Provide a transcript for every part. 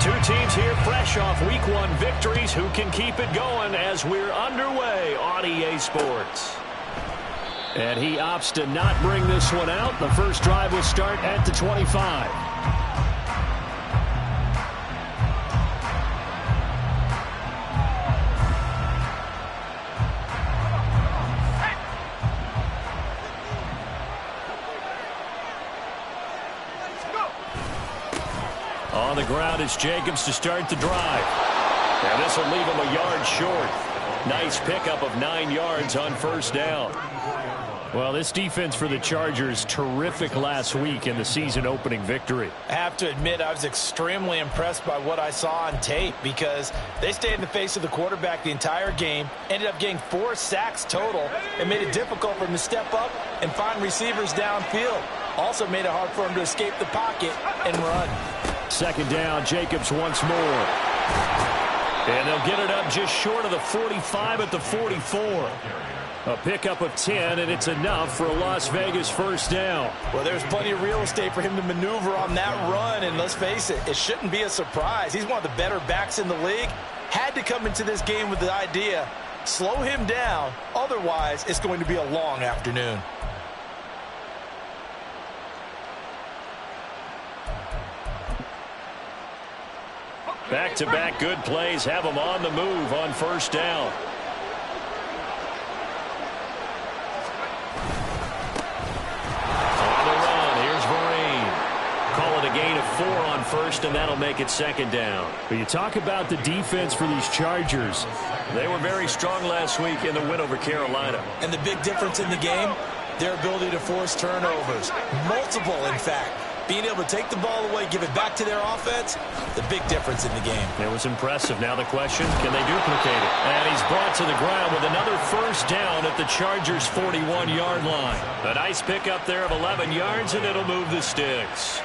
Two teams here fresh off Week 1 victories. Who can keep it going as we're underway on EA Sports? And he opts to not bring this one out. The first drive will start at the 25. On the ground, it's Jacobs to start the drive. And this will leave him a yard short. Nice pickup of 9 yards on first down. Well, this defense for the Chargers, terrific last week in the season-opening victory. I have to admit, I was extremely impressed by what I saw on tape because they stayed in the face of the quarterback the entire game, ended up getting 4 sacks total, and made it difficult for him to step up and find receivers downfield. Also made it hard for him to escape the pocket and run. Second down, Jacobs once more. And they'll get it up just short of the 45 at the 44. A pickup of 10, and it's enough for a Las Vegas first down. Well, there's plenty of real estate for him to maneuver on that run, and let's face it, it shouldn't be a surprise. He's one of the better backs in the league. Had to come into this game with the idea, slow him down, otherwise it's going to be a long afternoon. Back-to-back good plays have him on the move on first down. Gain of 4 on first, and that'll make it second down. But you talk about the defense for these Chargers. They were very strong last week in the win over Carolina. And the big difference in the game, their ability to force turnovers. Multiple, in fact. Being able to take the ball away, give it back to their offense, the big difference in the game. It was impressive. Now the question, can they duplicate it? And he's brought to the ground with another first down at the Chargers' 41-yard line. A nice pickup there of 11 yards, and it'll move the sticks.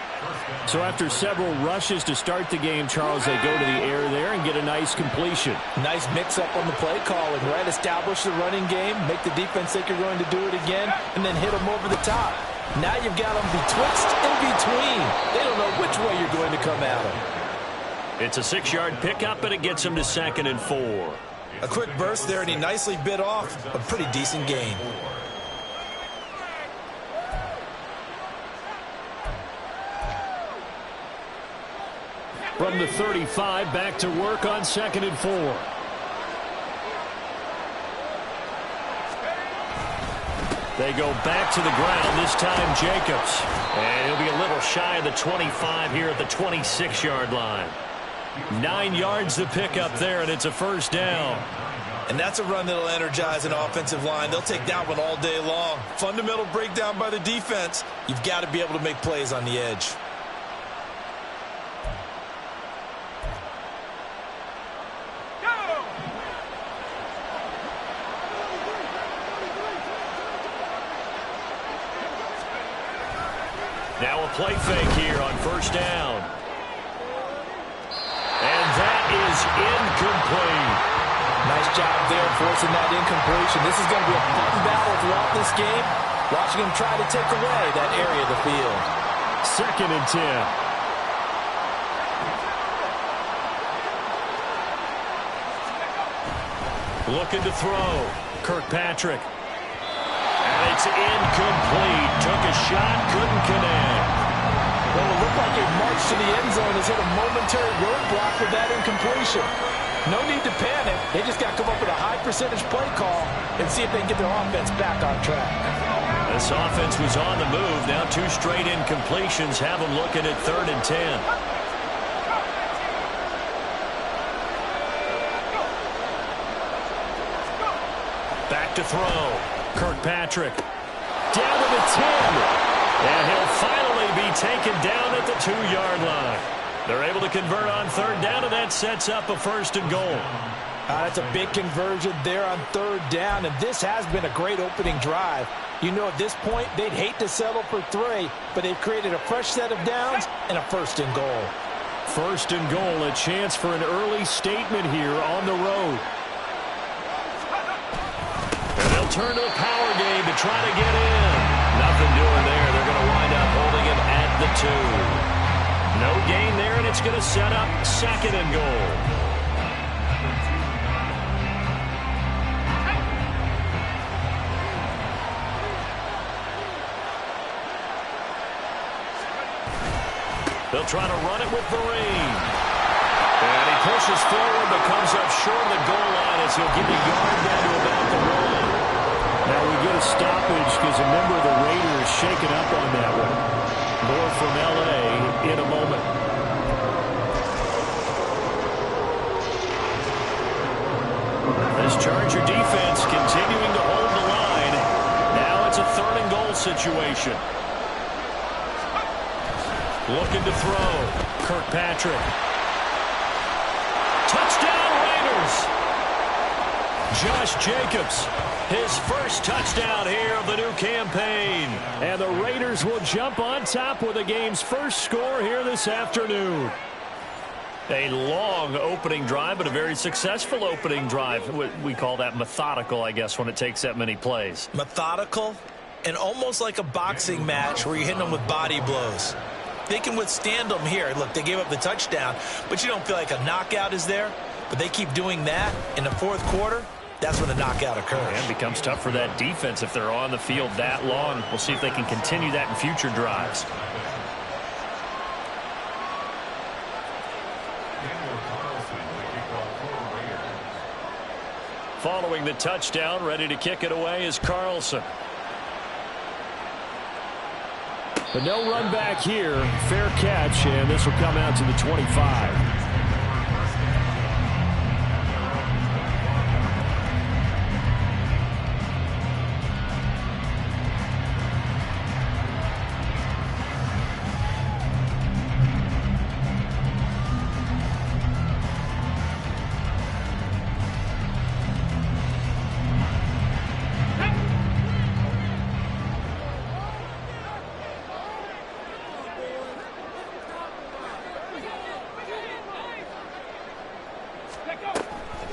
So after several rushes to start the game, Charles, they go to the air there and get a nice completion. Nice mix-up on the play calling, right? Establish the running game, make the defense think you're going to do it again, and then hit them over the top. Now you've got them betwixt and between. They don't know which way you're going to come at them. It's a 6-yard pickup, and it gets him to 2nd and 4. A quick burst there, and he nicely bit off a pretty decent gain. From the 35, back to work on 2nd and 4. They go back to the ground, this time Jacobs. And he'll be a little shy of the 25 here at the 26-yard line. 9 yards to pick up there, and it's a first down. And that's a run that'll energize an offensive line. They'll take that one all day long. Fundamental breakdown by the defense. You've got to be able to make plays on the edge. Now a play fake here on first down. And that is incomplete. Nice job there forcing that incompletion. This is going to be a fun battle throughout this game. Watching him try to take away that area of the field. 2nd and 10. Looking to throw. Kirkpatrick. And it's incomplete. Took a shot, couldn't connect. Well, it looked like a march to the end zone has hit a momentary roadblock with that incompletion. No need to panic. They just got to come up with a high percentage play call and see if they can get their offense back on track. This offense was on the move. Now 2 straight incompletions have them looking at 3rd and 10. Back to throw. Kirkpatrick. Down to the 10. And he'll finally be taken down at the 2-yard line. They're able to convert on 3rd down, and that sets up a 1st and goal. That's a big conversion there on 3rd down, and this has been a great opening drive. You know, at this point, they'd hate to settle for 3, but they've created a fresh set of downs and a 1st and goal. 1st and goal, a chance for an early statement here on the road. And they'll turn to the power game to try to get in. Nothing doing there. They're going to wind up holding him at the 2. No gain there, and it's going to set up 2nd and goal. They'll try to run it with the rain. And he pushes forward but comes up short of the goal line as he'll get a yard down to about the 1. Now we get a stoppage because a member of the Raiders shaken up on that one. More from L.A. in a moment. This Charger defense continuing to hold the line. Now it's a 3rd and goal situation. Looking to throw. Kirkpatrick. Touchdown Raiders. Josh Jacobs, his first touchdown here of the new campaign. And the Raiders will jump on top with the game's first score here this afternoon. A long opening drive, but a very successful opening drive. We call that methodical, I guess, when it takes that many plays. Methodical and almost like a boxing match where you're hitting them with body blows. They can withstand them here. Look, they gave up the touchdown, but you don't feel like a knockout is there. But they keep doing that in the 4th quarter. That's when the knockout occurs. And it becomes tough for that defense if they're on the field that long. We'll see if they can continue that in future drives. Following the touchdown, ready to kick it away is Carlson. But no run back here. Fair catch, and this will come out to the 25.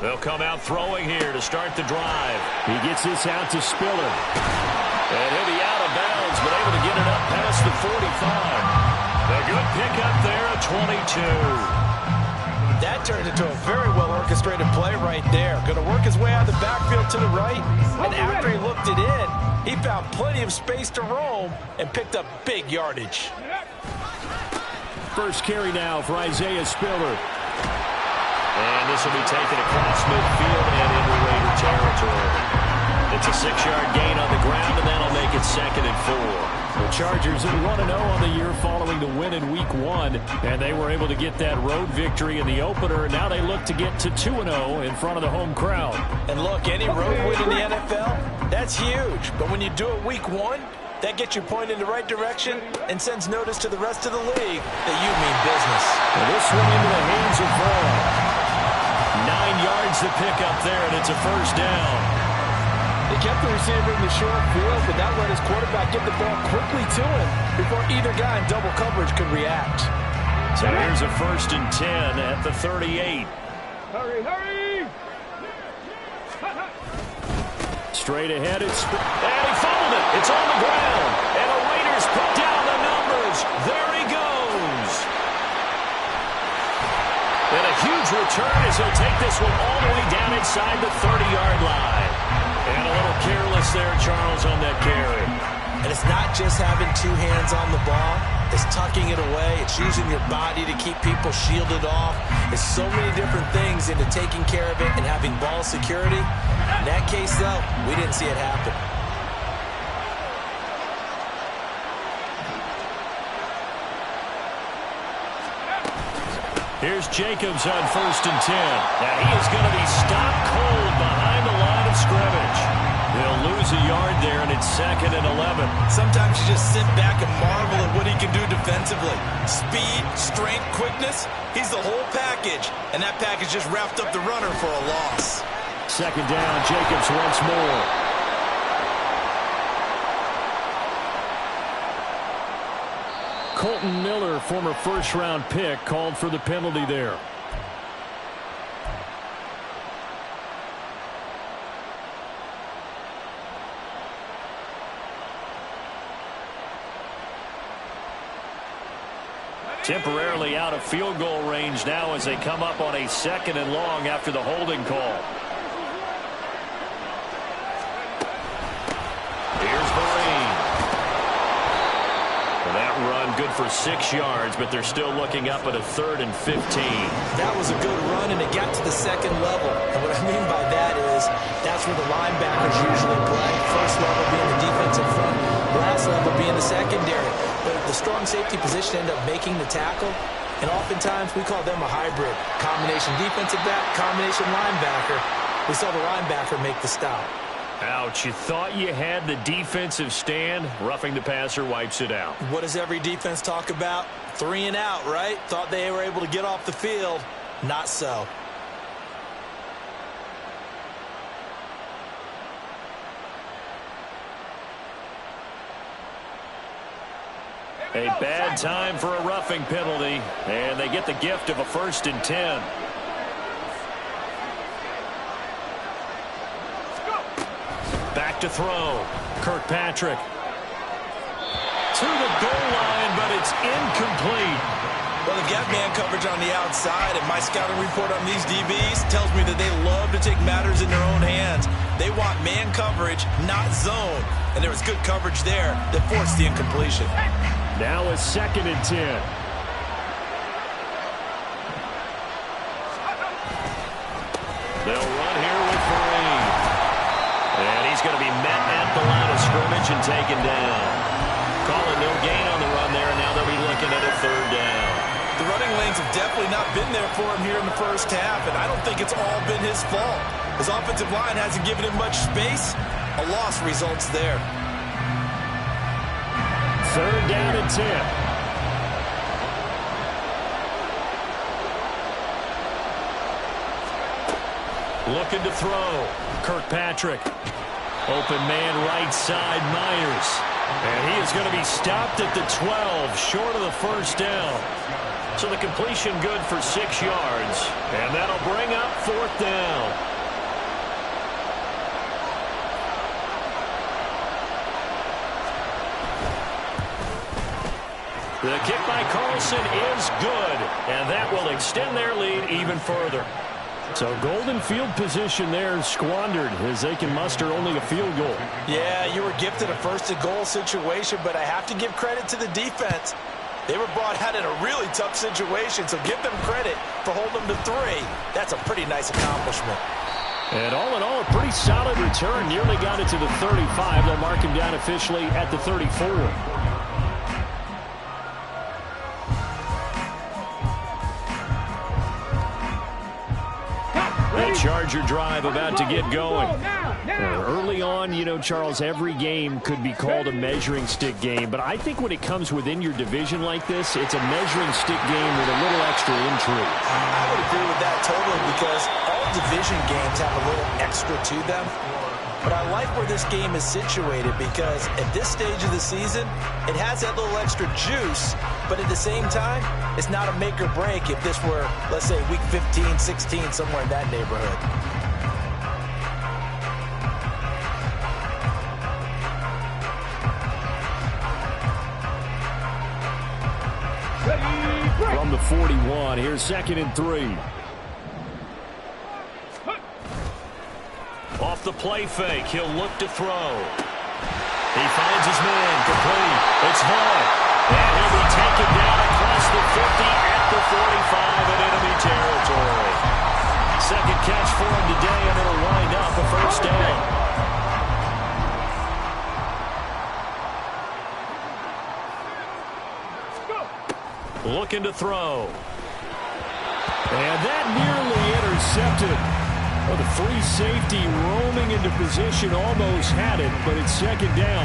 They'll come out throwing here to start the drive. He gets this out to Spiller. And he'll be out of bounds, but able to get it up past the 45. A good pickup there at 22. That turned into a very well-orchestrated play right there. Going to work his way out of the backfield to the right. And after he looked it in, he found plenty of space to roam and picked up big yardage. First carry now for Isaiah Spiller. And this will be taken across midfield and into Raider territory. It's a 6-yard gain on the ground, and that'll make it 2nd and 4. The Chargers are 1-0 on the year following the win in Week 1, and they were able to get that road victory in the opener. Now they look to get to 2-0 in front of the home crowd. And look, any road win in the NFL, that's huge. But when you do it Week 1, that gets you pointed in the right direction and sends notice to the rest of the league that you mean business. And this one into the hands of Vaughn. 9 yards to pick up there, and it's a first down. They kept the receiver in the short field, but that let his quarterback get the ball quickly to him before either guy in double coverage could react. So here's a 1st and 10 at the 38. Hurry! Straight ahead, and he fumbled it. It's on the ground. And the Raiders put down the numbers. There he goes. And a huge return as he'll take this one all the way down inside the 30-yard line. And a little careless there, Charles, on that carry. And it's not just having 2 hands on the ball. It's tucking it away. It's using your body to keep people shielded off. There's so many different things into taking care of it and having ball security. In that case, though, we didn't see it happen. Here's Jacobs on 1st and 10. Now he is going to be stopped cold behind the line of scrimmage. They'll lose a yard there, and it's 2nd and 11. Sometimes you just sit back and marvel at what he can do defensively. Speed, strength, quickness, he's the whole package. And that package just wrapped up the runner for a loss. 2nd down, Jacobs once more. Colton Miller, former first-round pick, called for the penalty there. Temporarily out of field goal range now as they come up on a 2nd and long after the holding call. Here's Marine. Well, that run good for 6 yards, but they're still looking up at a 3rd and 15. That was a good run, and it got to the 2nd level. And what I mean by that is that's where the linebackers usually play. First level being the defensive front, last level being the secondary. But the strong safety position ended up making the tackle, and oftentimes we call them a hybrid. Combination defensive back, combination linebacker. We saw the linebacker make the stop. Ouch, you thought you had the defensive stand. Roughing the passer wipes it out. What does every defense talk about? 3 and out, right? Thought they were able to get off the field. Not so. A bad time for a roughing penalty, and they get the gift of a 1st and 10. Back to throw. Kirkpatrick. To the goal line, but it's incomplete. Well, they've got man coverage on the outside, and my scouting report on these DBs tells me that they love to take matters in their own hands. They want man coverage, not zone. And there was good coverage there that forced the incompletion. Now a 2nd and 10. They'll run here with Marine. And he's going to be met at the line of scrimmage and taken down. Calling no gain on the run there, and now they'll be looking at a 3rd down. The running lanes have definitely not been there for him here in the first half, and I don't think it's all been his fault. His offensive line hasn't given him much space. A loss results there. 3rd down and 10. Looking to throw. Kirkpatrick. Open man right side, Myers. And he is going to be stopped at the 12, short of the 1st down. So the completion good for 6 yards. And that'll bring up 4th down. The kick by Carlson is good, and that will extend their lead even further. So golden field position there squandered as they can muster only a field goal. Yeah, you were gifted a 1st and goal situation, but I have to give credit to the defense. They were brought out in a really tough situation, so give them credit for holding them to 3. That's a pretty nice accomplishment. And all in all, a pretty solid return. Nearly got it to the 35. They'll mark him down officially at the 34. Charger drive about to get going. Early on, you know, Charles, every game could be called a measuring stick game, but I think when it comes within your division like this, it's a measuring stick game with a little extra intrigue. I would agree with that totally, because all division games have a little extra to them. But I like where this game is situated, because at this stage of the season, it has that little extra juice, but at the same time, it's not a make or break if this were, let's say, week 15, 16, somewhere in that neighborhood. From the 41, here's 2nd and 3. Off the play fake, he'll look to throw. He finds his man, complete. It's Vaughn. And he'll be taken down across the 50 at the 45 in enemy territory. 2nd catch for him today, and it'll wind up a 1st down. Looking to throw. And that nearly intercepted. Well, the free safety roaming into position almost had it, but it's 2nd down.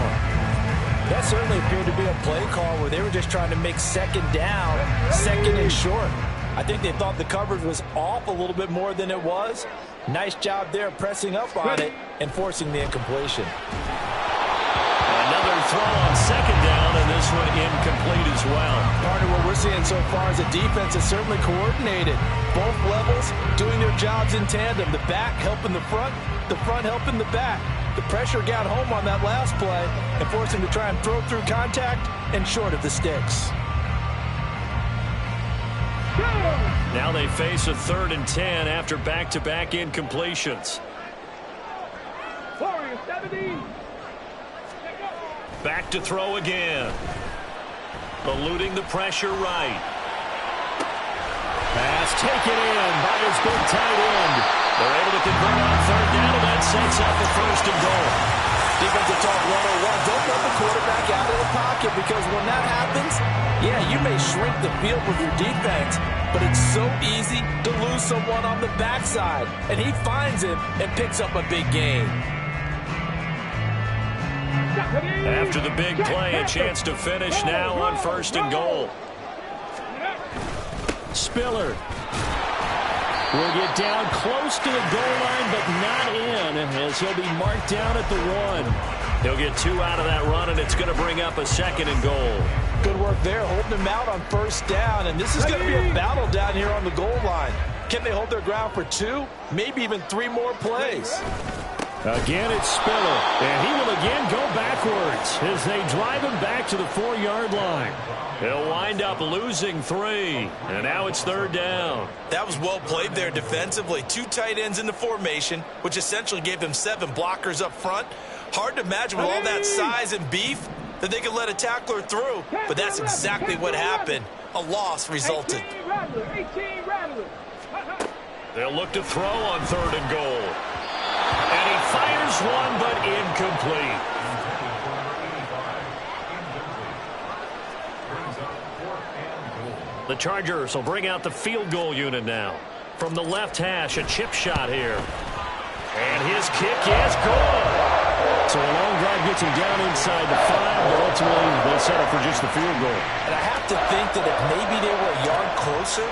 That certainly appeared to be a play call where they were just trying to make 2nd down, 2nd and short. I think they thought the coverage was off a little bit more than it was. Nice job there pressing up on it and forcing the incompletion. Another throw on 2nd down, and this one incomplete as well. Partner, what we're seeing so far is a defense is certainly coordinated. Both levels doing their jobs in tandem. The back helping the front helping the back. The pressure got home on that last play and forced him to try and throw through contact and short of the sticks. Now they face a 3rd and 10 after back-to-back incompletions. 17. Back to throw again. Eluding the pressure right. Pass taken in by his big tight end. They're able to convert on 3rd down, and that sets up the 1st and goal. Defensive talk 101. Don't let the quarterback out of the pocket, because when that happens, yeah, you may shrink the field with your defense, but it's so easy to lose someone on the backside. And he finds him and picks up a big gain. After the big play, a chance to finish now on 1st and goal. Spiller will get down close to the goal line, but not in, as he'll be marked down at the 1. He'll get 2 out of that run, and it's going to bring up a 2nd and goal. Good work there, holding him out on 1st down, and this is going to be a battle down here on the goal line. Can they hold their ground for 2, maybe even 3 more plays? Again, it's Spiller, and he will again go backwards as they drive him back to the 4-yard line. He'll wind up losing 3, and now it's 3rd down. That was well played there defensively. 2 tight ends in the formation, which essentially gave them 7 blockers up front. Hard to imagine with all that size and beef that they could let a tackler through, but that's exactly what happened. A loss resulted. 18 Rattler. They'll look to throw on 3rd and goal. And he fires one, but incomplete. The Chargers will bring out the field goal unit now. From the left hash, a chip shot here. And his kick is good. So a long drive gets him down inside the 5, but ultimately they settle for just the field goal. And I have to think that if maybe they were a yard closer,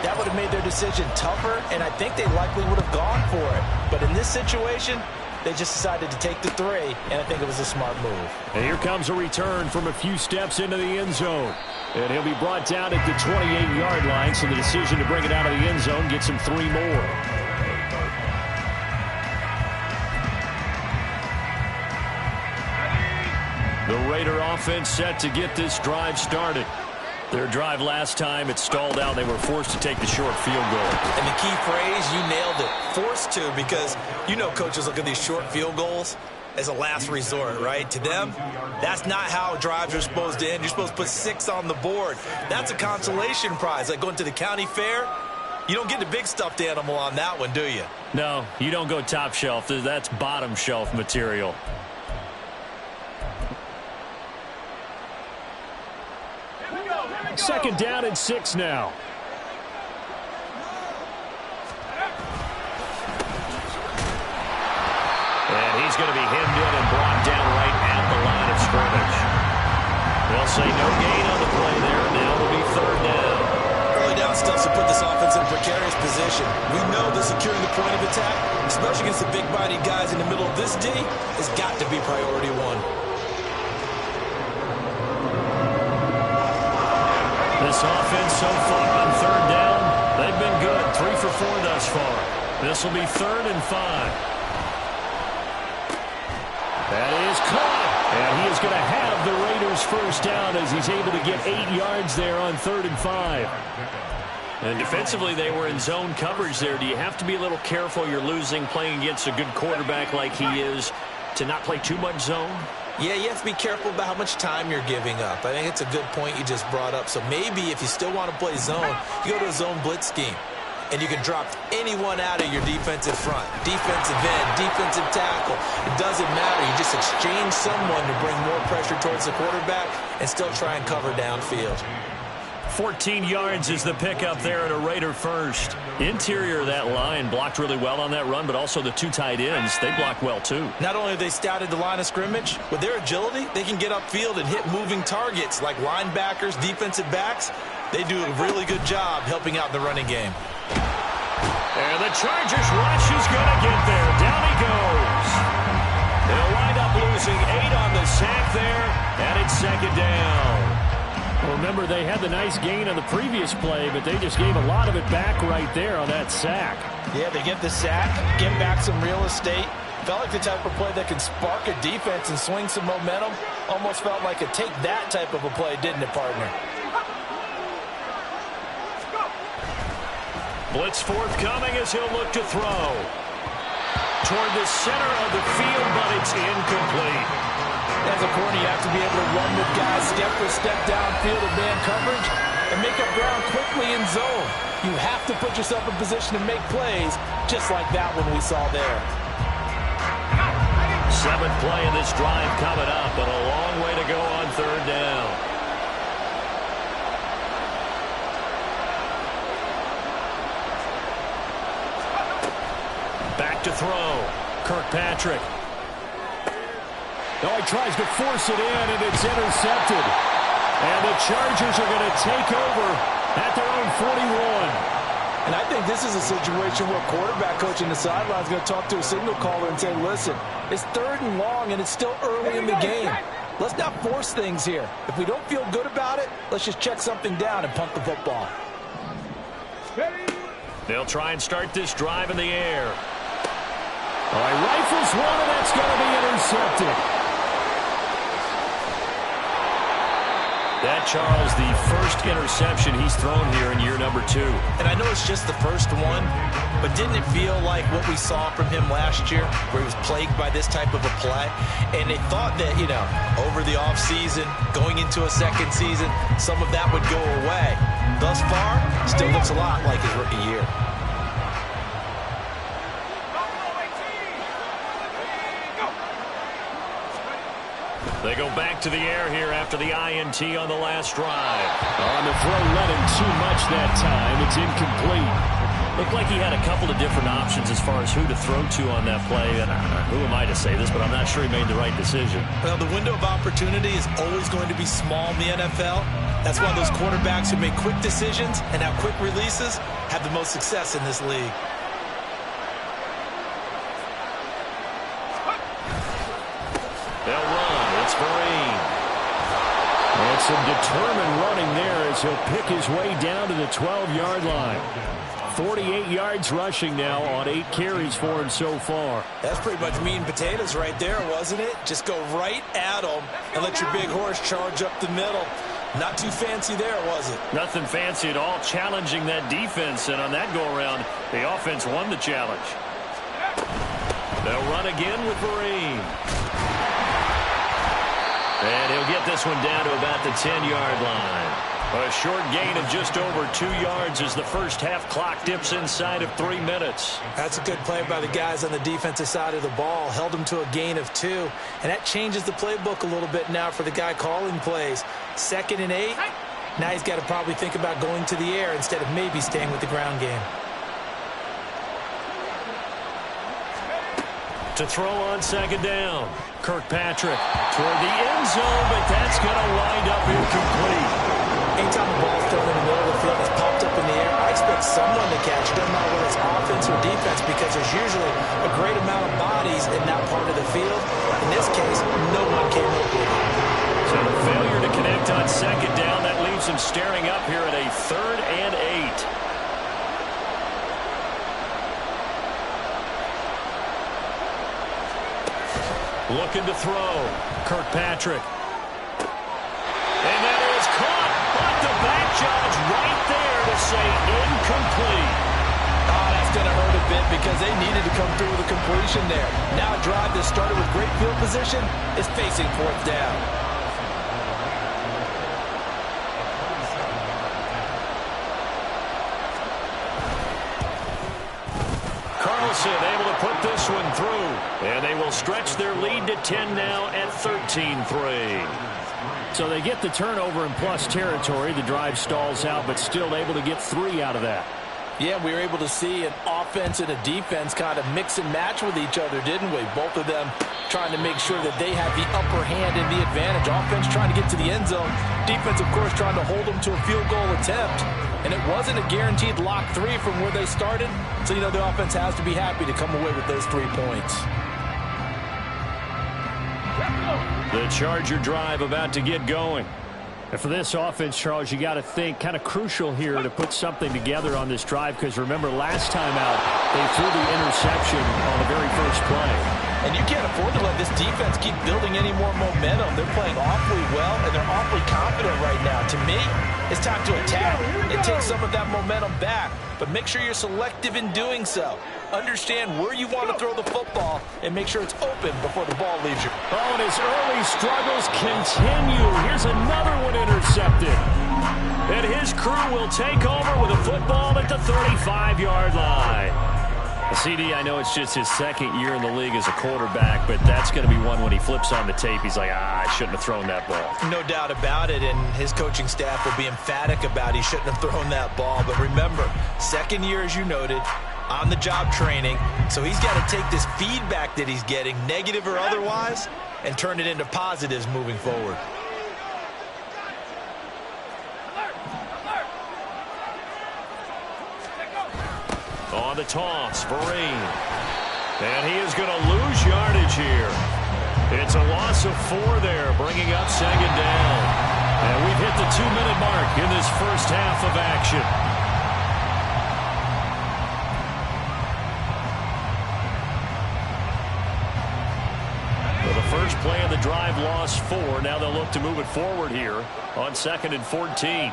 that would have made their decision tougher, and I think they likely would have gone for it. But in this situation, they just decided to take the 3, and I think it was a smart move. And here comes a return from a few steps into the end zone. And he'll be brought down at the 28-yard line, so the decision to bring it out of the end zone gets him 3 more. The Raider offense set to get this drive started. Their drive last time, it stalled out. They were forced to take the short field goal. And the key phrase, you nailed it, forced to, because you know coaches look at these short field goals as a last resort, right? To them, that's not how drives are supposed to end. You're supposed to put 6 on the board. That's a consolation prize, like going to the county fair. You don't get the big stuffed animal on that one, do you? No, you don't go top shelf. That's bottom shelf material. Second down and 6 now. And he's going to be hemmed in and brought down right at the line of scrimmage. They'll say no gain on the play there. Now it'll be 3rd down. Early down stuff to put this offense in a precarious position. We know that securing the point of attack, especially against the big-bodied guys in the middle of this D, has got to be priority 1. This offense so far on 3rd down, they've been good. 3 for 4 thus far. This will be 3rd and 5. That is caught. And he is going to have the Raiders' first down as he's able to get 8 yards there on 3rd and 5. And defensively, they were in zone coverage there. Do you have to be a little careful? You're losing playing against a good quarterback like he is to not play too much zone? Yeah, you have to be careful about how much time you're giving up. I think it's a good point you just brought up. So maybe if you still want to play zone, you go to a zone blitz scheme. And you can drop anyone out of your defensive front. Defensive end, defensive tackle. It doesn't matter. You just exchange someone to bring more pressure towards the quarterback and still try and cover downfield. 14 yards is the pickup there at a Raider first. Interior of that line blocked really well on that run, but also the 2 tight ends, they blocked well too. Not only have they scouted the line of scrimmage, with their agility, they can get upfield and hit moving targets like linebackers, defensive backs. They do a really good job helping out the running game. And the Chargers rush is going to get there. Down he goes. They'll wind up losing 8 on the sack there, and it's 2nd down. Well, remember, they had the nice gain on the previous play, but they just gave a lot of it back right there on that sack. Yeah, they get the sack, get back some real estate. Felt like the type of play that can spark a defense and swing some momentum. Almost felt like a take that type of a play, didn't it, partner? Blitz forthcoming as he'll look to throw. Toward the center of the field, but it's incomplete. As a corner, you have to be able to run with guys step for step downfield in man coverage and make up ground quickly in zone. You have to put yourself in position to make plays, just like that one we saw there. 7th play in this drive coming up, but a long way to go on 3rd down. Back to throw. Kirkpatrick. Oh, he tries to force it in, and it's intercepted. And the Chargers are going to take over at their own 41. And I think this is a situation where quarterback coach in the sideline is going to talk to a signal caller and say, listen, it's 3rd and long, and it's still early in the game. Let's not force things here. If we don't feel good about it, let's just check something down and punt the football. They'll try and start this drive in the air. All right, rifles one, and that's going to be intercepted. That, Charles, the first interception he's thrown here in year number 2. And I know it's just the first one, but didn't it feel like what we saw from him last year, where he was plagued by this type of a play? And they thought that, you know, over the offseason, going into a second season, some of that would go away. Thus far, still looks a lot like his rookie year. They go back to the air here after the INT on the last drive. On the throw, let him too much that time. It's incomplete. Looked like he had a couple of different options as far as who to throw to on that play. And who am I to say this, but I'm not sure he made the right decision. Well, the window of opportunity is always going to be small in the NFL. That's why those quarterbacks who make quick decisions and have quick releases have the most success in this league. They'll run. It's Vereen. And some determined running there as he'll pick his way down to the 12-yard line. 48 yards rushing now on 8 carries for him so far. That's pretty much meat and potatoes right there, wasn't it? Just go right at him and let your big horse charge up the middle. Not too fancy there, was it? Nothing fancy at all, challenging that defense. And on that go-around, the offense won the challenge. They'll run again with Vereen. And he'll get this one down to about the 10-yard line. A short gain of just over 2 yards as the first half clock dips inside of 3 minutes. That's a good play by the guys on the defensive side of the ball. Held them to a gain of 2. And that changes the playbook a little bit now for the guy calling plays. 2nd and 8. Now he's got to probably think about going to the air instead of maybe staying with the ground game. To throw on 2nd down. Kirkpatrick toward the end zone, but that's going to wind up incomplete. Anytime the ball's thrown in the middle of the field that's popped up in the air, I expect someone to catch it. Doesn't matter whether it's offense or defense, because there's usually a great amount of bodies in that part of the field. In this case, no one came up with it. So the failure to connect on 2nd down, that leaves him staring up here at a 3rd and 8. Looking to throw. Kirkpatrick. And that is caught. But the back judge right there to say incomplete. Oh, that's going to hurt a bit because they needed to come through with a completion there. Now a drive that started with great field position is facing 4th down. Able to put this one through. And they will stretch their lead to 10 now at 13-3. So they get the turnover in plus territory. The drive stalls out, but still able to get 3 out of that. Yeah, we were able to see an offense and a defense kind of mix and match with each other, didn't we? Both of them trying to make sure that they have the upper hand and the advantage. Offense trying to get to the end zone. Defense, of course, trying to hold them to a field goal attempt. And it wasn't a guaranteed lock 3 from where they started. So, you know, the offense has to be happy to come away with those 3 points. The Charger drive about to get going. And for this offense, Charles, you got to think kind of crucial here to put something together on this drive, because remember last time out, they threw the interception on the very first play. And you can't afford to let this defense keep building any more momentum. They're playing awfully well, and they're awfully confident right now. To me, it's time to attack and take some of that momentum back. But make sure you're selective in doing so. Understand where you want to throw the football and make sure it's open before the ball leaves you. Oh, and his early struggles continue. Here's another one intercepted. And his crew will take over with a football at the 35-yard line. CD, I know it's just his second year in the league as a quarterback, but that's going to be one when he flips on the tape. He's like, I shouldn't have thrown that ball. No doubt about it, and his coaching staff will be emphatic about he shouldn't have thrown that ball. But remember, second year, as you noted, on-the-job training, so he's got to take this feedback that he's getting, negative or otherwise, and turn it into positives moving forward. On the toss, Vereen. And he is going to lose yardage here. It's a loss of 4 there, bringing up second down. And we've hit the 2-minute mark in this first half of action. Well, the first play of the drive lost 4. Now they'll look to move it forward here on 2nd and 14.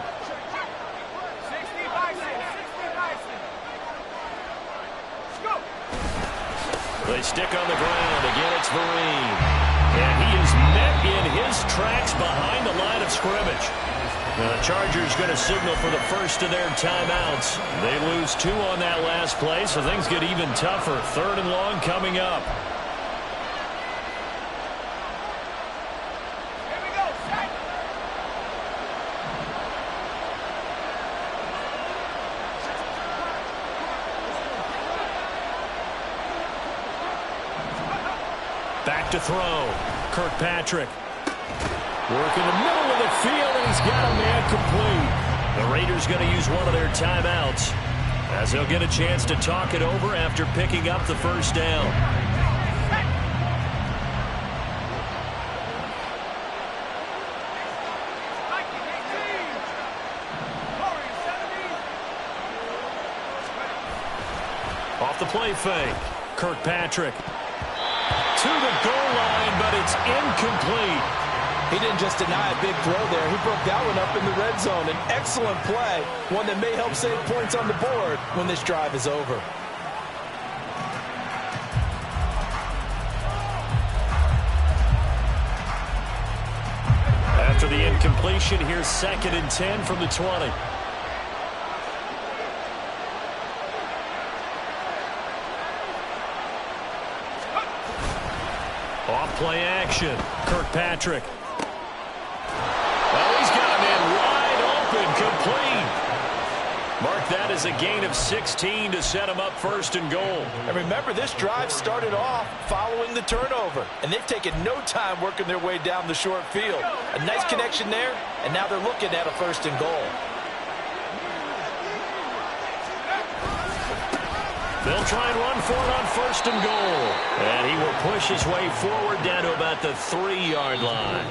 They stick on the ground. Again, it's Vereen. And he is met in his tracks behind the line of scrimmage. Now the Chargers going to signal for the first of their timeouts. They lose 2 on that last play, so things get even tougher. 3rd and long coming up. Back to throw. Kirkpatrick. Work in the middle of the field, and he's got a man complete. The Raiders going to use one of their timeouts as they'll get a chance to talk it over after picking up the first down. Off the play fake. Kirkpatrick. To the goal line, but it's incomplete. He didn't just deny a big throw there. He broke that one up in the red zone. An excellent play, one that may help save points on the board when this drive is over. After the incompletion, here's 2nd and 10 from the 20. Off-play action. Kirkpatrick. Well, he's got a man wide open, complete. Mark that as a gain of 16 to set him up 1st and goal. And remember, this drive started off following the turnover, and they've taken no time working their way down the short field. A nice connection there, and now they're looking at a 1st and goal. They'll try and run for it on 1st and goal. And he will push his way forward down to about the 3-yard line.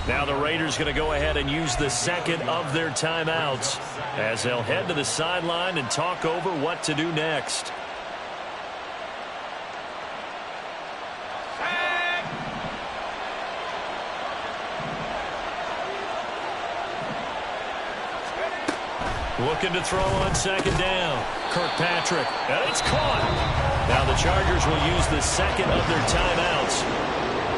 Now the Raiders going to go ahead and use the 2nd of their timeouts as they'll head to the sideline and talk over what to do next. Looking to throw on 2nd down. Kirkpatrick. And it's caught. Now the Chargers will use the 2nd of their timeouts.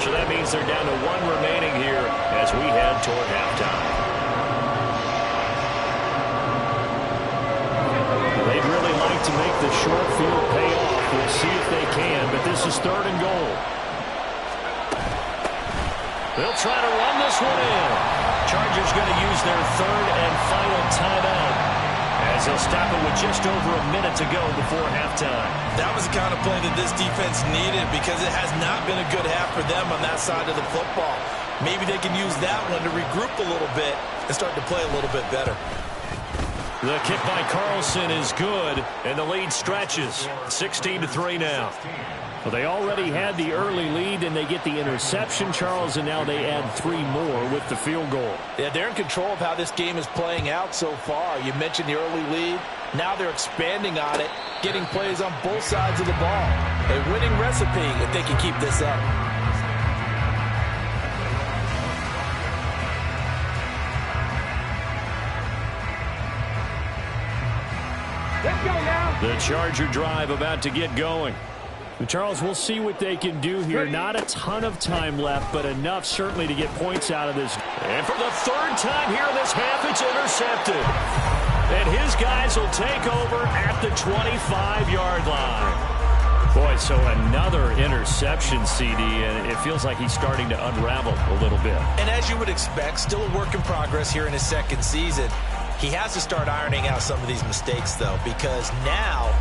So that means they're down to 1 remaining here as we head toward halftime. They'd really like to make the short field pay off. We'll see if they can, but this is 3rd and goal. They'll try to run this one in. Chargers going to use their 3rd and final timeout as they'll stop it with just over a minute to go before halftime. That was the kind of play that this defense needed because it has not been a good half for them on that side of the football. Maybe they can use that one to regroup a little bit and start to play a little bit better. The kick by Carlson is good, and the lead stretches. 16-3 now. Well, they already had the early lead, and they get the interception, Charles, and now they add 3 more with the field goal. Yeah, they're in control of how this game is playing out so far. You mentioned the early lead. Now they're expanding on it, getting plays on both sides of the ball. A winning recipe if they can keep this up. Let's go now. The Charger drive about to get going. Charles, we'll see what they can do here. Not a ton of time left, but enough certainly to get points out of this. And for the 3rd time here in this half, it's intercepted. And his guys will take over at the 25-yard line. Boy, so another interception, CD, and it feels like he's starting to unravel a little bit. And as you would expect, still a work in progress here in his 2nd season. He has to start ironing out some of these mistakes, though, because now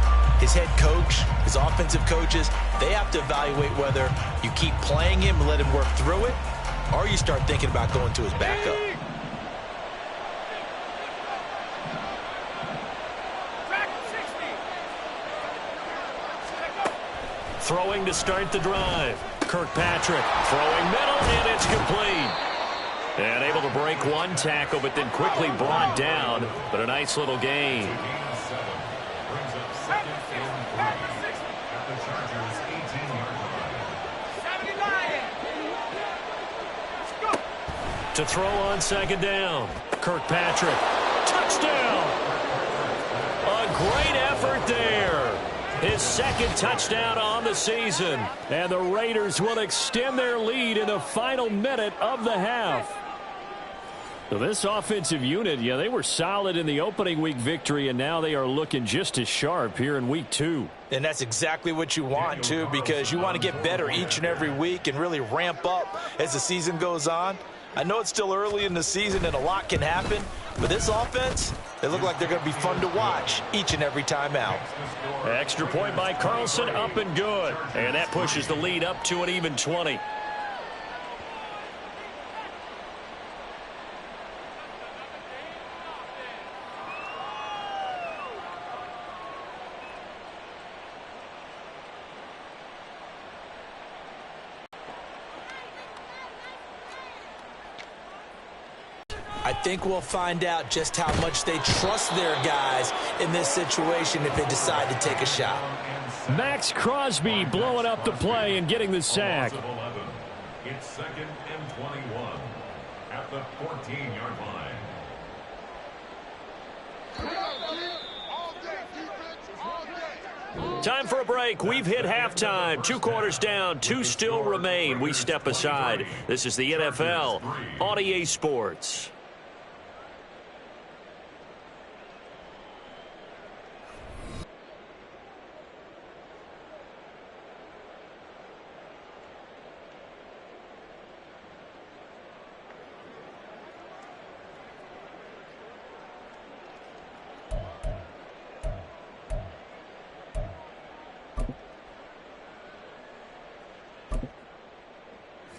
his head coach, his offensive coaches, they have to evaluate whether you keep playing him and let him work through it, or you start thinking about going to his backup. Throwing to start the drive. Kirkpatrick throwing middle, and it's complete. And able to break one tackle, but then quickly brought down. But a nice little gain. To throw on 2nd down. Kirkpatrick. Touchdown. A great effort there. His 2nd touchdown on the season. And the Raiders will extend their lead in the final minute of the half. So this offensive unit, yeah, they were solid in the opening week victory, and now they are looking just as sharp here in week 2. And that's exactly what you want, too, because you want to get better each and every week and really ramp up as the season goes on. I know it's still early in the season and a lot can happen, but this offense, they look like they're going to be fun to watch each and every time out. Extra point by Carlson, up and good. And that pushes the lead up to an even 20. I think we'll find out just how much they trust their guys in this situation if they decide to take a shot. Max Crosby blowing up the play and getting the sack. It's 2nd and 21 at the 14-yard line. Time for a break. We've hit halftime. 2 quarters down, 2 still remain. We step aside. This is the NFL on EA Sports.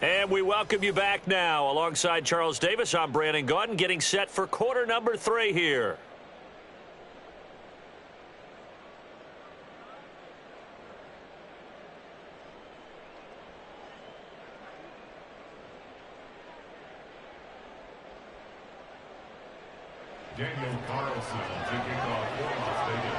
And we welcome you back now. Alongside Charles Davis, I'm Brandon Gaudin, getting set for quarter number 3 here. Daniel Carlson to kick off for Las Vegas.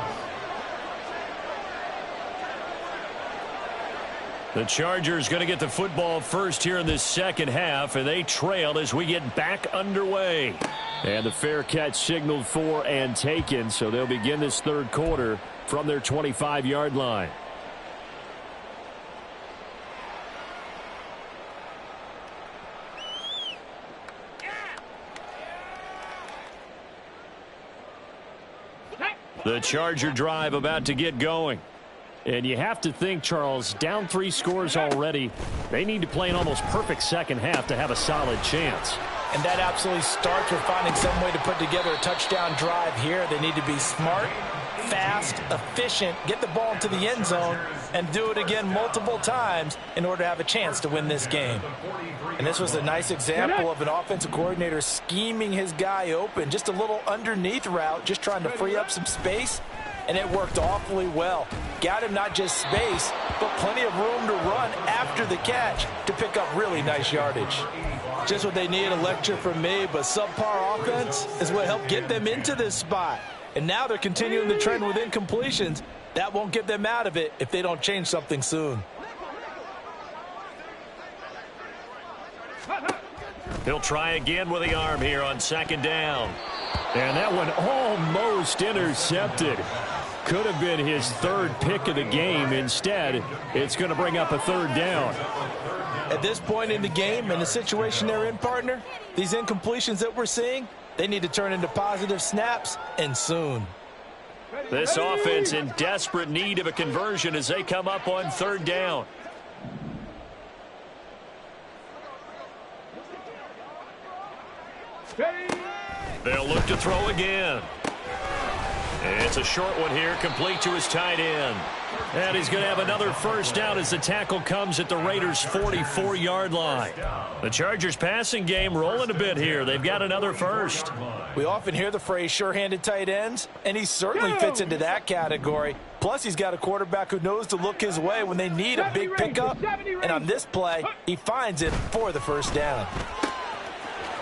The Chargers going to get the football first here in this 2nd half, and they trail as we get back underway. And the fair catch signaled for and taken, so they'll begin this 3rd quarter from their 25-yard line. The Charger drive about to get going. And you have to think, Charles, down 3 scores already. They need to play an almost perfect 2nd half to have a solid chance. And that absolutely starts with finding some way to put together a touchdown drive here. They need to be smart, fast, efficient, get the ball into the end zone, and do it again multiple times in order to have a chance to win this game. And this was a nice example of an offensive coordinator scheming his guy open. Just a little underneath route, just trying to free up some space. And it worked awfully well. Got him not just space, but plenty of room to run after the catch to pick up really nice yardage. Just what they need, a lecture from me, but subpar offense is what helped get them into this spot. And now they're continuing the trend with incompletions. That won't get them out of it if they don't change something soon. He'll try again with the arm here on second down. And that one almost intercepted. Could have been his third pick of the game. Instead, it's going to bring up a third down. At this point in the game and the situation they're in, partner, these incompletions that we're seeing, they need to turn into positive snaps, and soon. This offense in desperate need of a conversion as they come up on third down. They'll look to throw again. It's a short one here, complete to his tight end. And he's going to have another first down as the tackle comes at the Raiders' 44-yard line. The Chargers' passing game rolling a bit here. They've got another first. We often hear the phrase sure-handed tight ends, and he certainly fits into that category. Plus, he's got a quarterback who knows to look his way when they need a big pickup. And on this play, he finds it for the first down.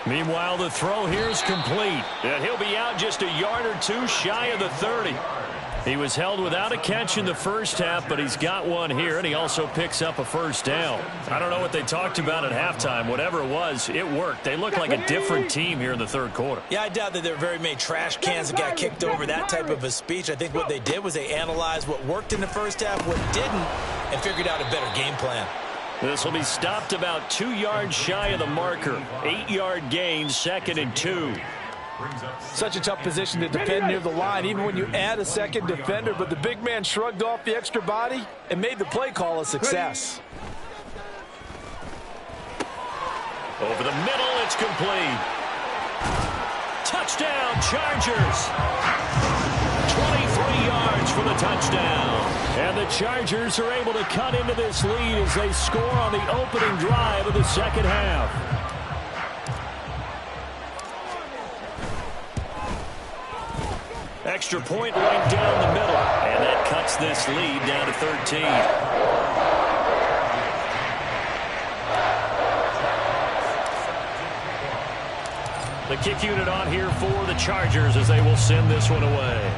Meanwhile, the throw here is complete. And he'll be out just a yard or two shy of the 30. He was held without a catch in the first half, but he's got one here, and he also picks up a first down. I don't know what they talked about at halftime. Whatever it was, it worked. They look like a different team here in the third quarter. Yeah, I doubt that there were very many trash cans that got kicked over, that type of a speech. I think what they did was they analyzed what worked in the first half, what didn't, and figured out a better game plan. This will be stopped about 2 yards shy of the marker. 8-yard gain, 2nd and 2. Such a tough position to defend near the line, even when you add a second defender, but the big man shrugged off the extra body and made the play call a success. Over the middle, it's complete. Touchdown, Chargers. 23 yards for the touchdown. And the Chargers are able to cut into this lead as they score on the opening drive of the second half. Extra point right down the middle. And that cuts this lead down to 13. The kick unit on here for the Chargers as they will send this one away.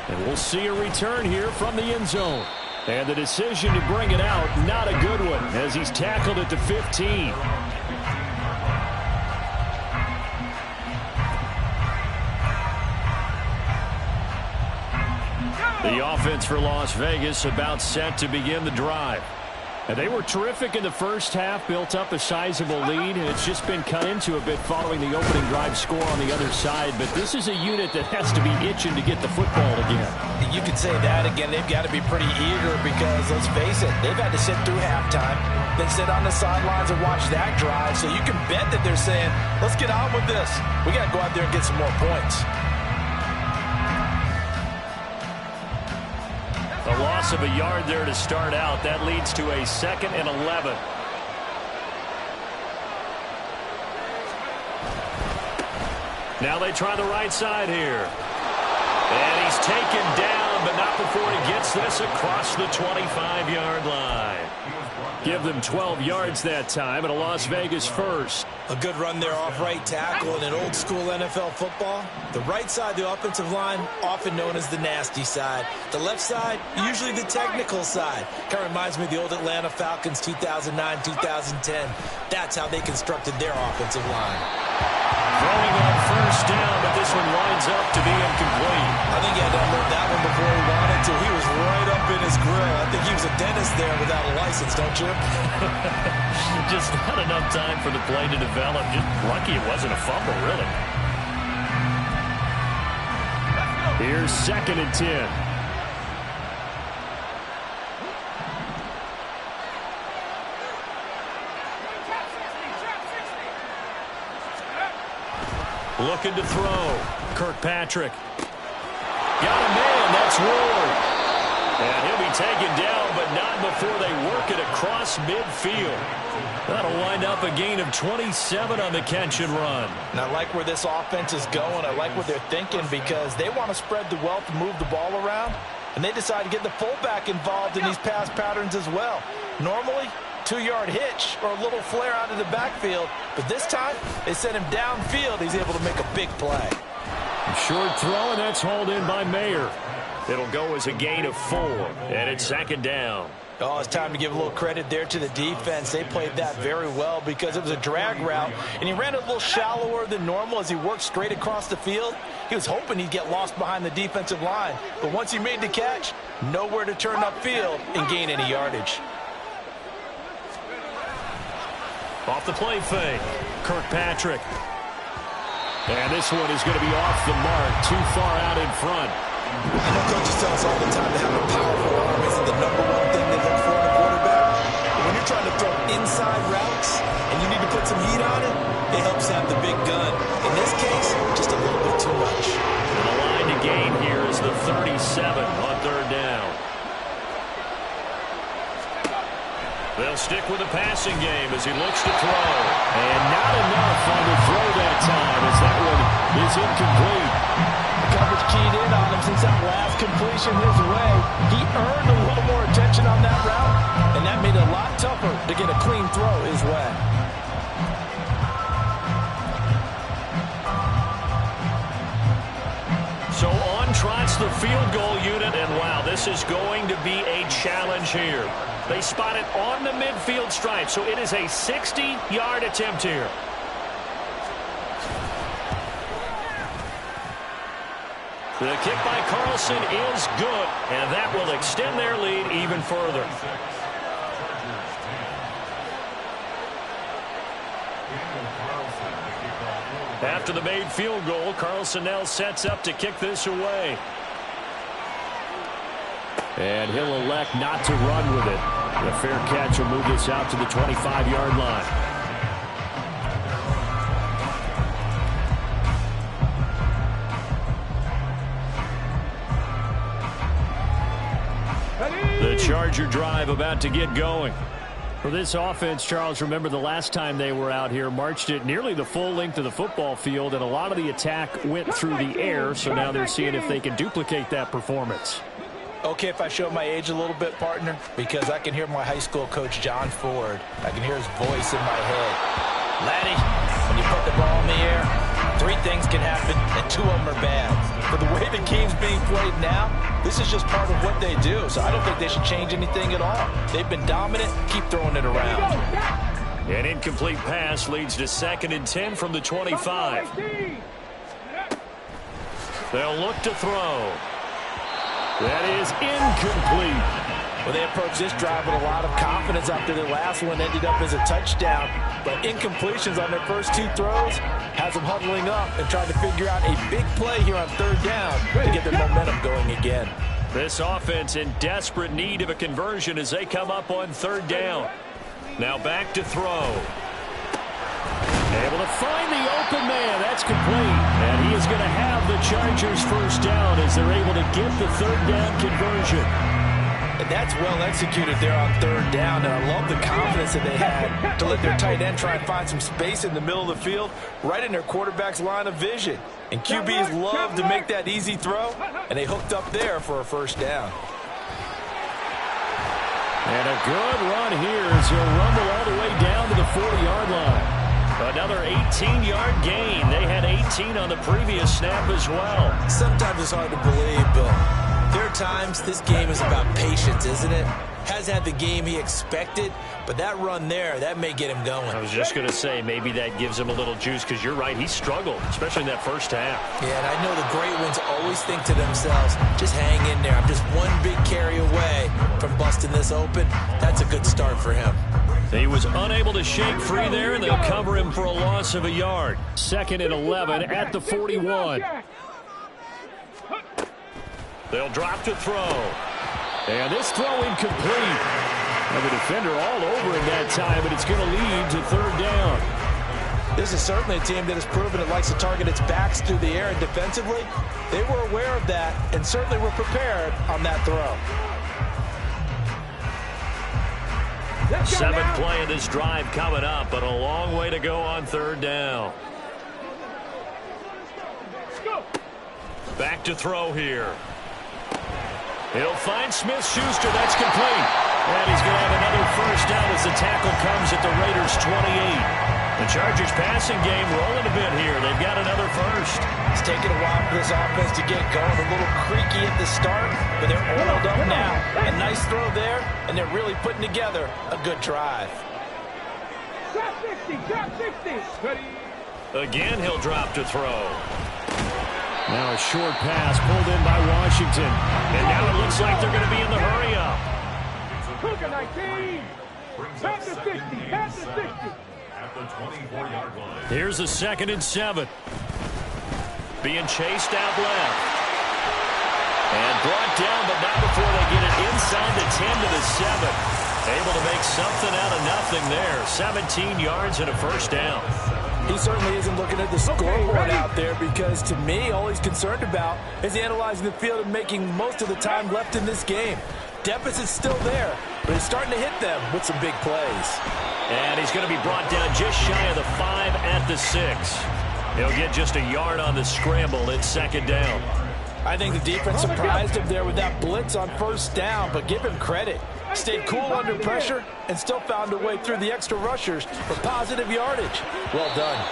And we'll see a return here from the end zone. And the decision to bring it out, not a good one, as he's tackled at the 15. The offense for Las Vegas about set to begin the drive. And they were terrific in the first half, built up a sizable lead, and it's just been cut into a bit following the opening drive score on the other side. But this is a unit that has to be itching to get the football again. You could say that again. They've got to be pretty eager because, let's face it, they've had to sit through halftime, then sit on the sidelines and watch that drive. So you can bet that they're saying, let's get on with this. We got to go out there and get some more points. A loss of a yard there to start out. That leads to a 2nd and 11. Now they try the right side here. And he's taken down, but not before he gets this across the 25-yard line. Give them 12 yards that time, and a Las Vegas first. A good run there off right tackle in an old-school NFL football. The right side, the offensive line, often known as the nasty side. The left side, usually the technical side. Kind of reminds me of the old Atlanta Falcons 2009-2010. That's how they constructed their offensive line. Throwing on first down, but this one winds up to be incomplete. I think he had to unload that one before he wanted to. He was right up in his grill. I think he was a dentist there without a license, don't you? Just not enough time for the play to develop. Just lucky it wasn't a fumble, really. Here's 2nd and 10. Looking to throw. Kirkpatrick. Got a man. That's Ward. And he'll be taken down, but not before they work it across midfield. That'll wind up a gain of 27 on the catch and run. And I like where this offense is going. I like what they're thinking because they want to spread the wealth and move the ball around. And they decide to get the fullback involved in these pass patterns as well. Normally, 2-yard hitch or a little flare out of the backfield. But this time, they send him downfield. He's able to make a big play. Short throw, and that's hauled in by Mayer. It'll go as a gain of 4, and it's second down. Oh, it's time to give a little credit there to the defense. They played that very well because it was a drag route, and he ran it a little shallower than normal as he worked straight across the field. He was hoping he'd get lost behind the defensive line, but once he made the catch, nowhere to turn upfield and gain any yardage. Off the play fake, Kirkpatrick. And this one is going to be off the mark, too far out in front. I know coaches tell us all the time to have a powerful arm isn't the #1 thing they look for in a quarterback. But when you're trying to throw inside routes and you need to put some heat on it, it helps have the big gun. In this case, just a little bit too much. And the line to gain here is the 37 on third down. They'll stick with the passing game as he looks to throw. And not enough on the throw that time as that one is incomplete. Coverage keyed in on him since that last completion his way. He earned a little more attention on that route, and that made it a lot tougher to get a clean throw his way. So on trots the field goal unit, and wow, this is going to be a challenge here. They spot it on the midfield stripe, so it is a 60-yard attempt here. The kick by Carlson is good, and that will extend their lead even further. After the made field goal, Carlson now sets up to kick this away. And he'll elect not to run with it. The fair catch will move this out to the 25-yard line. The Charger drive about to get going. For this offense, Charles, remember the last time they were out here, marched it nearly the full length of the football field, and a lot of the attack went through the air, so now they're seeing if they can duplicate that performance. Okay, if I show my age a little bit, partner, because I can hear my high school coach, John Ford. I can hear his voice in my head. Laddie, when you put the ball in the air, 3 things can happen, and 2 of them are bad. For the way the game's being played now, this is just part of what they do, so I don't think they should change anything at all. They've been dominant. Keep throwing it around. An incomplete pass leads to 2nd and 10 from the 25. They'll look to throw. That is incomplete. Well, they approached this drive with a lot of confidence after their last one ended up as a touchdown. But incompletions on their first 2 throws has them huddling up and trying to figure out a big play here on third down to get their momentum going again. This offense in desperate need of a conversion as they come up on third down. Now back to throw. Able to find the open man. That's complete. And he is going to have the Chargers first down as they're able to get the third down conversion. And that's well executed there on third down. And I love the confidence that they had to let their tight end try and find some space in the middle of the field, right in their quarterback's line of vision. And QBs love to make that easy throw, and they hooked up there for a first down. And a good run here as he'll rumble all the way down to the 40-yard line. Another 18-yard gain. They had 18 on the previous snap as well. Sometimes it's hard to believe, but there are times this game is about patience, isn't it? Hasn't had the game he expected, but that run there, that may get him going. I was just going to say, maybe that gives him a little juice, because you're right, he struggled, especially in that first half. Yeah, and I know the great ones always think to themselves, just hang in there. I'm just one big carry away from busting this open. That's a good start for him. He was unable to shake free there, and they'll cover him for a loss of a yard. 2nd and 11 at the 41. They'll drop to throw. And this throw incomplete. And the defender all over him that time, but it's going to lead to third down. This is certainly a team that has proven it likes to target its backs through the air, and defensively, they were aware of that and certainly were prepared on that throw. Seventh play of this drive coming up, but a long way to go on third down. Back to throw here. He'll find Smith-Schuster. That's complete. And he's going to have another first down as the tackle comes at the Raiders' 28. The Chargers passing game rolling a bit here. They've got another first. It's taken a while for this offense to get going. A little creaky at the start, but they're oiled up now. A nice throw there, and they're really putting together a good drive. Drop 60, drop 60. Again, he'll drop to throw. Now a short pass pulled in by Washington. And now it looks like they're going to be in the hurry-up. Cougar 19. Pass to 60, pass to 60. At the 24-yard line. Here's a 2nd and 7. Being chased out left. And brought down, but not before they get it inside the 10 to the 7. Able to make something out of nothing there. 17 yards and a first down. He certainly isn't looking at the scoreboard out there because, to me, all he's concerned about is analyzing the field and making most of the time left in this game. Deficit's still there, but he's starting to hit them with some big plays. And he's going to be brought down just shy of the 5 at the 6. He'll get just a yard on the scramble at 2nd down. I think the defense surprised him there with that blitz on first down, but give him credit. Stayed cool under pressure and still found a way through the extra rushers for positive yardage. Well done.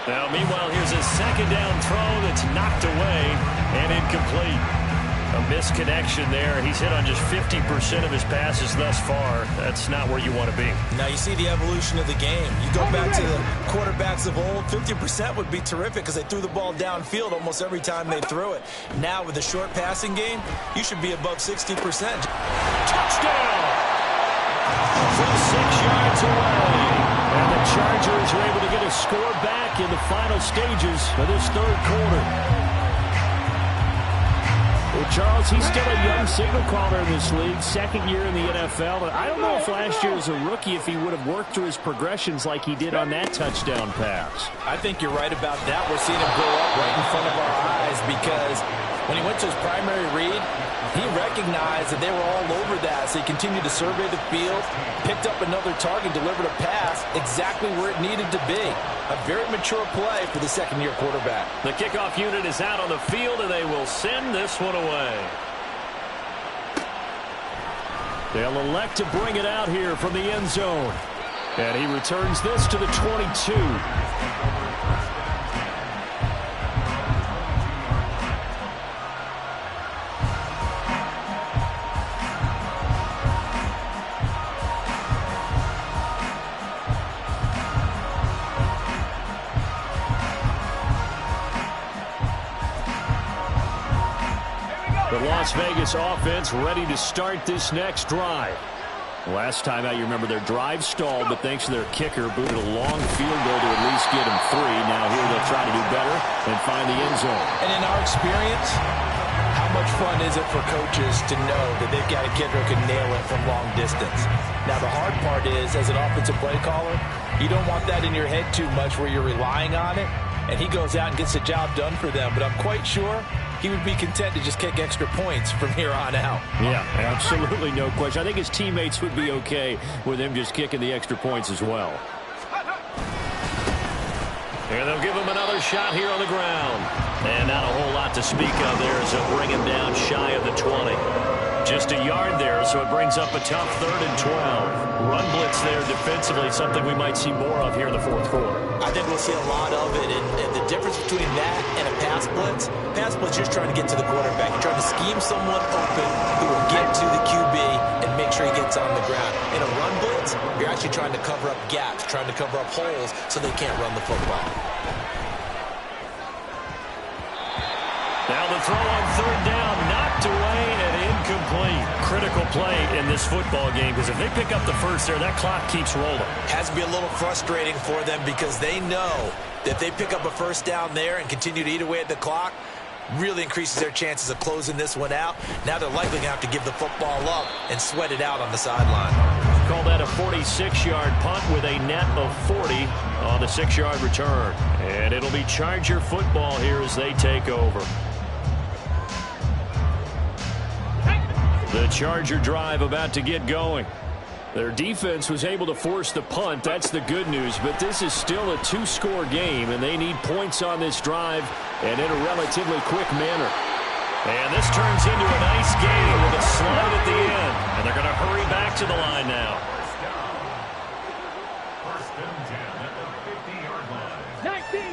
Now, meanwhile, here's a 2nd down throw that's knocked away and incomplete. A misconnection there. He's hit on just 50% of his passes thus far. That's not where you want to be. Now you see the evolution of the game. You go back to the quarterbacks of old, 50% would be terrific because they threw the ball downfield almost every time they threw it. Now with the short passing game, you should be above 60%. Touchdown! From 6 yards away. And the Chargers are able to get a score back in the final stages of this third quarter. Well, Charles, he's still a young signal caller in this league, 2nd year in the NFL. But I don't know if last year as a rookie if he would have worked through his progressions like he did on that touchdown pass. I think you're right about that. We're seeing him grow up right in front of our eyes because when he went to his primary read, he recognized that they were all over that, so he continued to survey the field, picked up another target, delivered a pass exactly where it needed to be. A very mature play for the 2nd-year quarterback. The kickoff unit is out on the field, and they will send this one away. They'll elect to bring it out here from the end zone. And he returns this to the 22. The Las Vegas offense ready to start this next drive. Last time out, you remember their drive stalled, but thanks to their kicker, booted a long field goal to at least get them 3. Now here they'll try to do better and find the end zone. And in our experience, how much fun is it for coaches to know that they've got a kicker who can nail it from long distance? Now the hard part is, as an offensive play caller, you don't want that in your head too much where you're relying on it, and he goes out and gets the job done for them. But I'm quite sure he would be content to just kick extra points from here on out. Yeah, absolutely no question. I think his teammates would be okay with him just kicking the extra points as well. And they'll give him another shot here on the ground. And not a whole lot to speak of there as they'll bring him down shy of the 20. Just a yard there, so it brings up a tough 3rd and 12. Run blitz there defensively, something we might see more of here in the 4th quarter. I think we'll see a lot of it, and the difference between that and a pass blitz, you're just trying to get to the quarterback. You're trying to scheme someone open who will get to the QB and make sure he gets on the ground. In a run blitz, you're actually trying to cover up gaps, trying to cover up holes so they can't run the football. Now the throw on 3rd down, knocked away and incomplete. Critical play in this football game because if they pick up the first there, that clock keeps rolling. Has to be a little frustrating for them because they know that if they pick up a first down there and continue to eat away at the clock, really increases their chances of closing this one out. Now they're likely going to have to give the football up and sweat it out on the sideline. Call that a 46-yard punt with a net of 40 on the 6-yard return. And it'll be Charger football here as they take over. The Charger drive about to get going. Their defense was able to force the punt. That's the good news. But this is still a two-score game, and they need points on this drive and in a relatively quick manner. And this turns into a nice game with a slide at the end. And they're going to hurry back to the line now.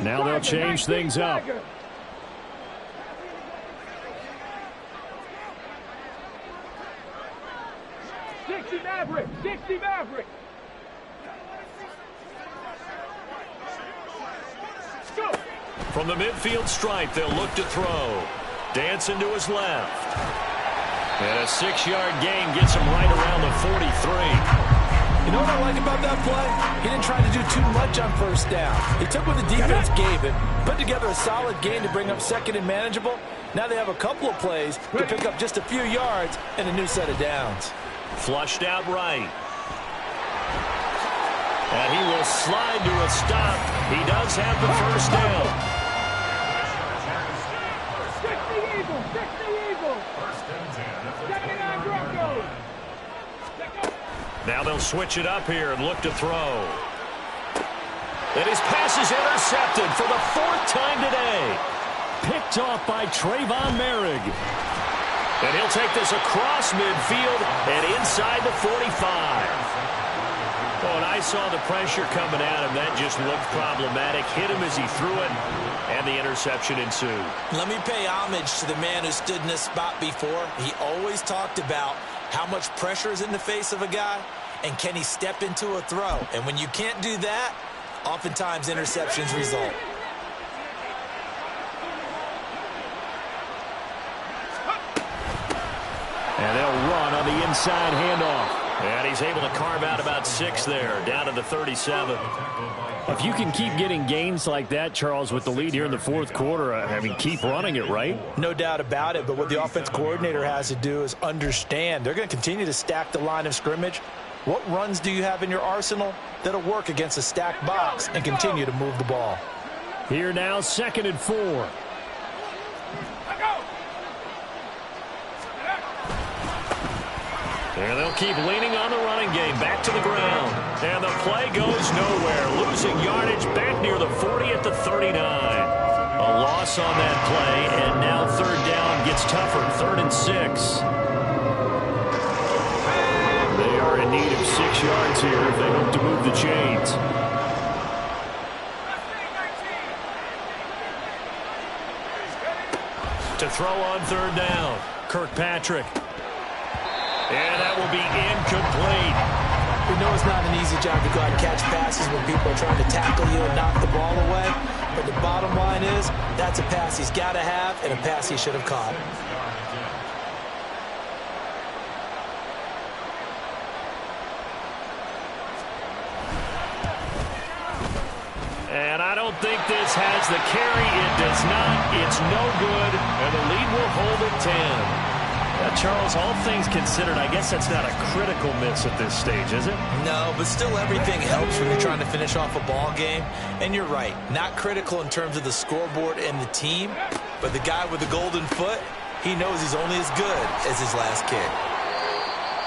Now they'll change things up. 60 Maverick, 60 Maverick. Go. From the midfield stripe, they'll look to throw. Dancing to his left. And a 6-yard gain gets him right around the 43. You know what I like about that play? He didn't try to do too much on first down. He took what the defense gave him, put together a solid gain to bring up second and manageable. Now they have a couple of plays to pick up just a few yards and a new set of downs. Flushed out right. And he will slide to a stop. He does have the first down. 60 Eagles, 60 Eagles. 79 Broncos. Now they'll switch it up here and look to throw. And his pass is intercepted for the 4th time today. Picked off by Trayvon Merrick. And he'll take this across midfield and inside the 45. Oh, and I saw the pressure coming at him. That just looked problematic. Hit him as he threw it, and the interception ensued. Let me pay homage to the man who stood in this spot before. He always talked about how much pressure is in the face of a guy, and can he step into a throw? And when you can't do that, oftentimes interceptions result. And they'll run on the inside handoff. And he's able to carve out about 6 there, down to the 37. If you can keep getting gains like that, Charles, with the lead here in the 4th quarter, I mean, keep running it, right? No doubt about it, but what the offense coordinator has to do is understand they're going to continue to stack the line of scrimmage. What runs do you have in your arsenal that'll work against a stacked box and continue to move the ball? Here now, 2nd and 4. And they'll keep leaning on the running game. Back to the ground. And the play goes nowhere. Losing yardage back near the 40 at the 39. A loss on that play. And now 3rd down gets tougher. 3rd and 6. They are in need of 6 yards here if they hope to move the chains. To throw on 3rd down. Kirkpatrick. And that will be incomplete. We know it's not an easy job to go out and catch passes when people are trying to tackle you and knock the ball away. But the bottom line is, that's a pass he's got to have and a pass he should have caught. And I don't think this has the carry. It does not. It's no good. And the lead will hold at 10. Charles, all things considered, I guess that's not a critical miss at this stage, is it? No, but still everything helps when you're trying to finish off a ball game. And you're right, not critical in terms of the scoreboard and the team, but the guy with the golden foot, he knows he's only as good as his last kick.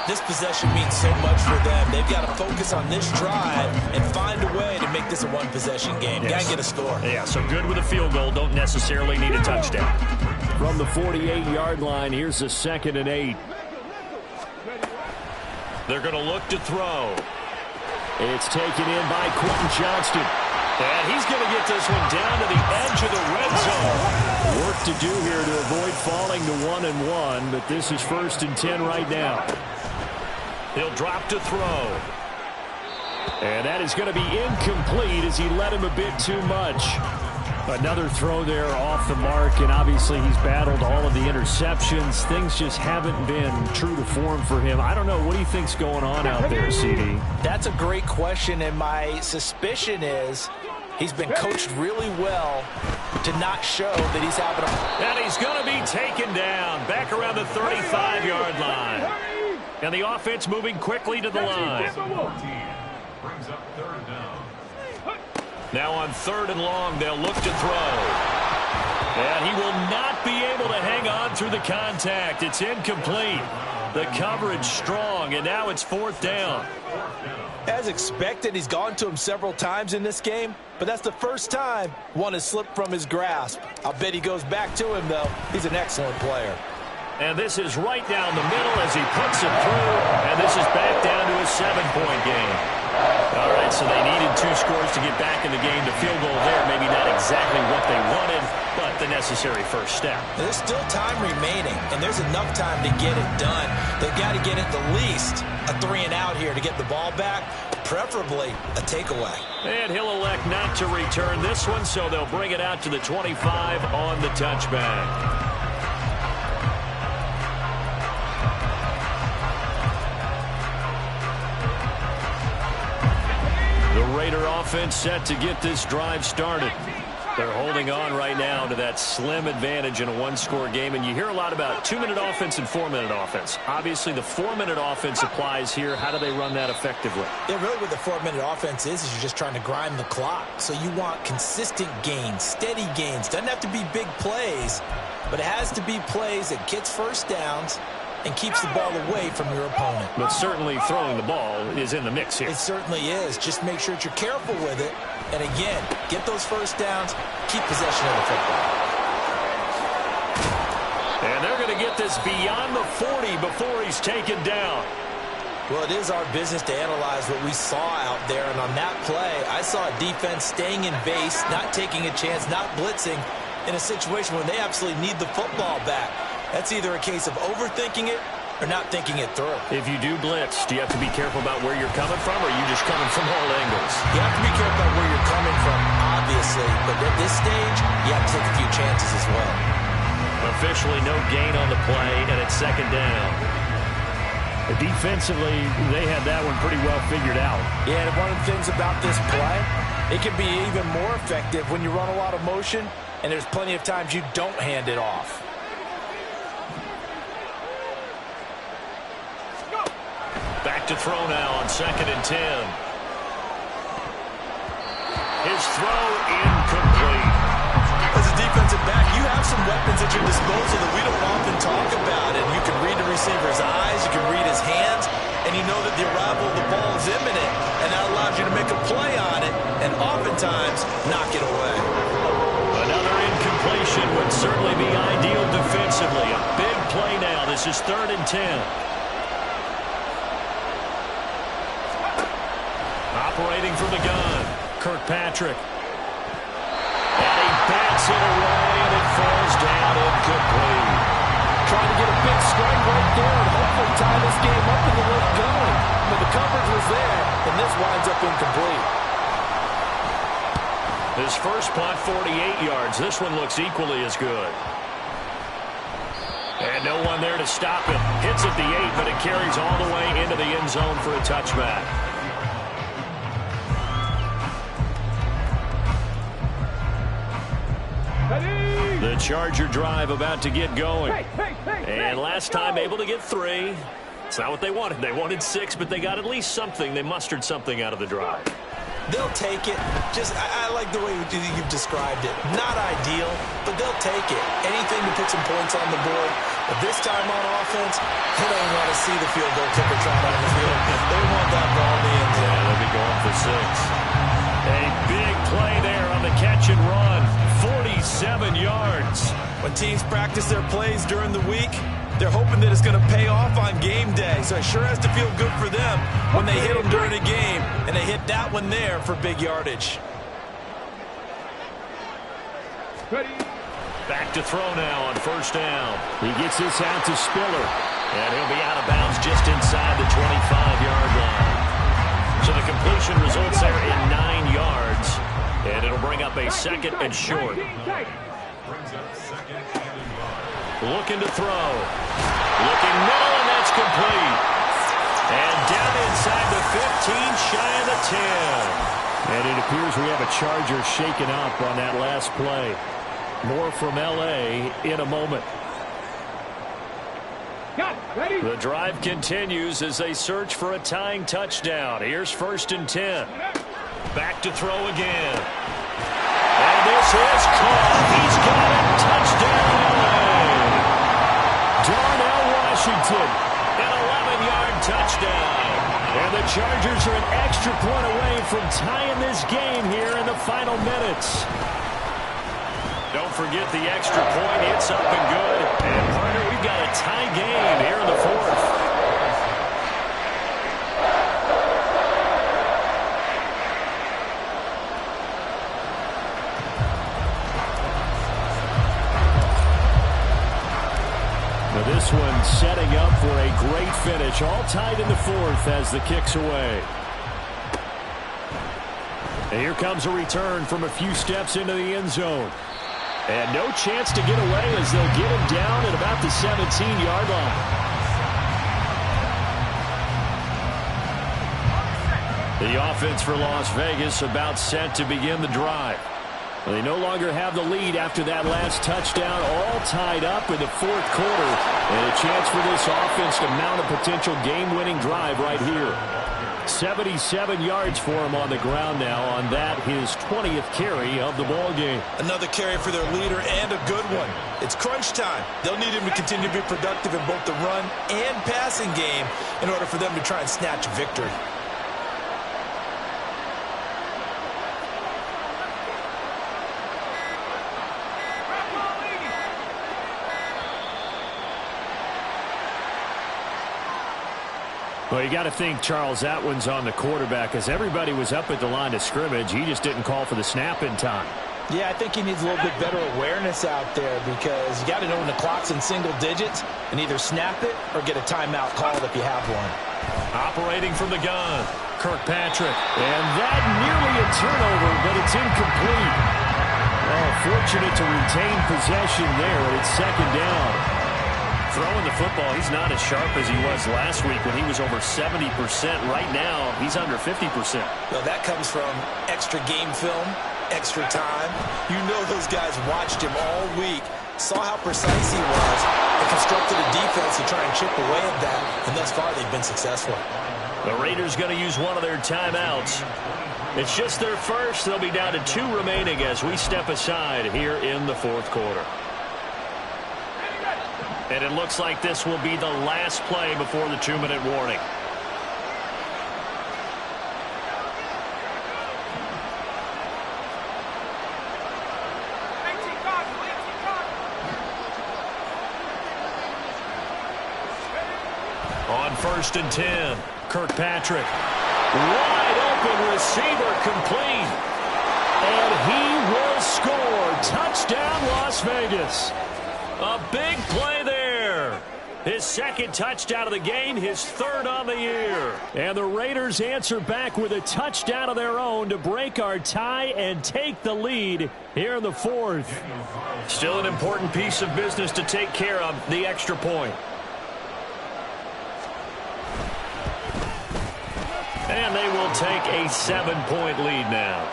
This possession means so much for them. They've got to focus on this drive and find a way to make this a one-possession game. Yes. Got to get a score. Yeah, so good with a field goal. Don't necessarily need a touchdown. From the 48-yard line, here's the 2nd and 8. They're going to look to throw. It's taken in by Quentin Johnston. And he's going to get this one down to the edge of the red zone. Work to do here to avoid falling to 1-1, but this is 1st and 10 right now. He'll drop to throw. And that is going to be incomplete as he led him a bit too much. Another throw there off the mark, and obviously he's battled all of the interceptions. Things just haven't been true to form for him. I don't know. What do you think's going on out there, CD? That's a great question, and my suspicion is he's been coached really well to not show that he's having a... And he's going to be taken down back around the 35-yard line. And the offense moving quickly to the line. Brings up 3rd down. Now on 3rd and long, they'll look to throw. And he will not be able to hang on through the contact. It's incomplete. The coverage strong, and now it's 4th down. As expected, he's gone to him several times in this game, but that's the first time one has slipped from his grasp. I'll bet he goes back to him, though. He's an excellent player. And this is right down the middle as he puts it through, and this is back down to a 7-point game. All right, so they needed 2 scores to get back in the game. The field goal there, maybe not exactly what they wanted, but the necessary first step. There's still time remaining, and there's enough time to get it done. They've got to get at the least a 3-and-out here to get the ball back, preferably a takeaway. And he'll elect not to return this one, so they'll bring it out to the 25 on the touchback. The Raider offense set to get this drive started. They're holding on right now to that slim advantage in a 1-score game. And you hear a lot about 2-minute offense and 4-minute offense. Obviously, the 4-minute offense applies here. How do they run that effectively? Yeah, really what the 4-minute offense is you're just trying to grind the clock. So you want consistent gains, steady gains. Doesn't have to be big plays, but it has to be plays that gets first downs and keeps the ball away from your opponent. But certainly throwing the ball is in the mix here. It certainly is. Just make sure that you're careful with it. And again, get those first downs, keep possession of the football. And they're going to get this beyond the 40 before he's taken down. Well, it is our business to analyze what we saw out there. And on that play, I saw a defense staying in base, not taking a chance, not blitzing in a situation where they absolutely need the football back. That's either a case of overthinking it or not thinking it through. If you do blitz, do you have to be careful about where you're coming from, or are you just coming from all angles? You have to be careful about where you're coming from, obviously. But at this stage, you have to take a few chances as well. Officially no gain on the play, and it's 2nd down. Defensively, they had that one pretty well figured out. Yeah, and one of the things about this play, it can be even more effective when you run a lot of motion, and there's plenty of times you don't hand it off. Back to throw now on 2nd and 10. His throw incomplete. As a defensive back, you have some weapons at your disposal that we don't often talk about. And you can read the receiver's eyes, you can read his hands, and you know that the arrival of the ball is imminent. And that allows you to make a play on it and oftentimes knock it away. Another incompletion would certainly be ideal defensively. A big play now. This is 3rd and 10. Operating from the gun, Kirkpatrick. And he bats it away, and it falls down incomplete. Trying to get a big strike right there and hopefully tie this game up in the way going. But the coverage was there, and this winds up incomplete. His first punt, 48 yards. This one looks equally as good. And no one there to stop him. Hits at the 8, but it carries all the way into the end zone for a touchback. The Charger drive about to get going. And last time able to get 3. It's not what they wanted. They wanted 6, but they got at least something. They mustered something out of the drive. They'll take it. I like the way you've described it. Not ideal, but they'll take it. Anything to put some points on the board. But this time on offense, they don't want to see the field goal kicker trot on the field. They want that ball in the end zone. Yeah, they'll be going for 6. A big play there on the catch and run. 47 yards. When teams practice their plays during the week, they're hoping that it's going to pay off on game day. So it sure has to feel good for them when they hit them during a game, and they hit that one there for big yardage. Back to throw now on 1st down. He gets this out to Spiller. And he'll be out of bounds just inside the 25-yard line. So the completion results there in 9 yards. And it'll bring up a 2nd and short. Looking to throw. Looking middle, and that's complete. And down inside the 15, shy of the 10. And it appears we have a Charger shaken up on that last play. More from L.A. in a moment. The drive continues as they search for a tying touchdown. Here's 1st and 10. Back to throw again. And this is caught. He's got it. Touchdown. Darnell Washington. And a point away from tying this game here in the final minutes. Don't forget the extra point. It's up and good. And, partner, we've got a tie game here in the fourth. This one setting up for a great finish. All tied in the fourth as the kick's away. And here comes a return from a few steps into the end zone. And no chance to get away as they'll get him down at about the 17-yard line. The offense for Las Vegas about set to begin the drive. They no longer have the lead after that last touchdown, all tied up in the fourth quarter. And a chance for this offense to mount a potential game-winning drive right here. 77 yards for him on the ground now on that, his 20th carry of the ball game. Another carry for their leader and a good one. It's crunch time. They'll need him to continue to be productive in both the run and passing game in order for them to try and snatch a victory. Well, you got to think, Charles, that one's on the quarterback as everybody was up at the line of scrimmage. He just didn't call for the snap in time. Yeah, I think he needs a little bit better awareness out there because you got to know when the clock's in single digits and either snap it or get a timeout called if you have one. Operating from the gun, Kirkpatrick. And that nearly a turnover, but it's incomplete. Oh, fortunate to retain possession there, and it's second down. Throwing the football, he's not as sharp as he was last week when he was over 70%. Right now, he's under 50%. Well, that comes from extra game film, extra time. You know those guys watched him all week, saw how precise he was, and constructed a defense to try and chip away at that, and thus far they've been successful. The Raiders going to use one of their timeouts. It's just their first. They'll be down to 2 remaining as we step aside here in the fourth quarter. And it looks like this will be the last play before the 2-minute warning. On 1st and 10, Kirkpatrick. Wide open receiver complete. And he will score. Touchdown, Las Vegas. A big play there. His second touchdown of the game, his third on the year. And the Raiders answer back with a touchdown of their own to break our tie and take the lead here in the fourth. Still an important piece of business to take care of, the extra point. And they will take a 7-point lead now.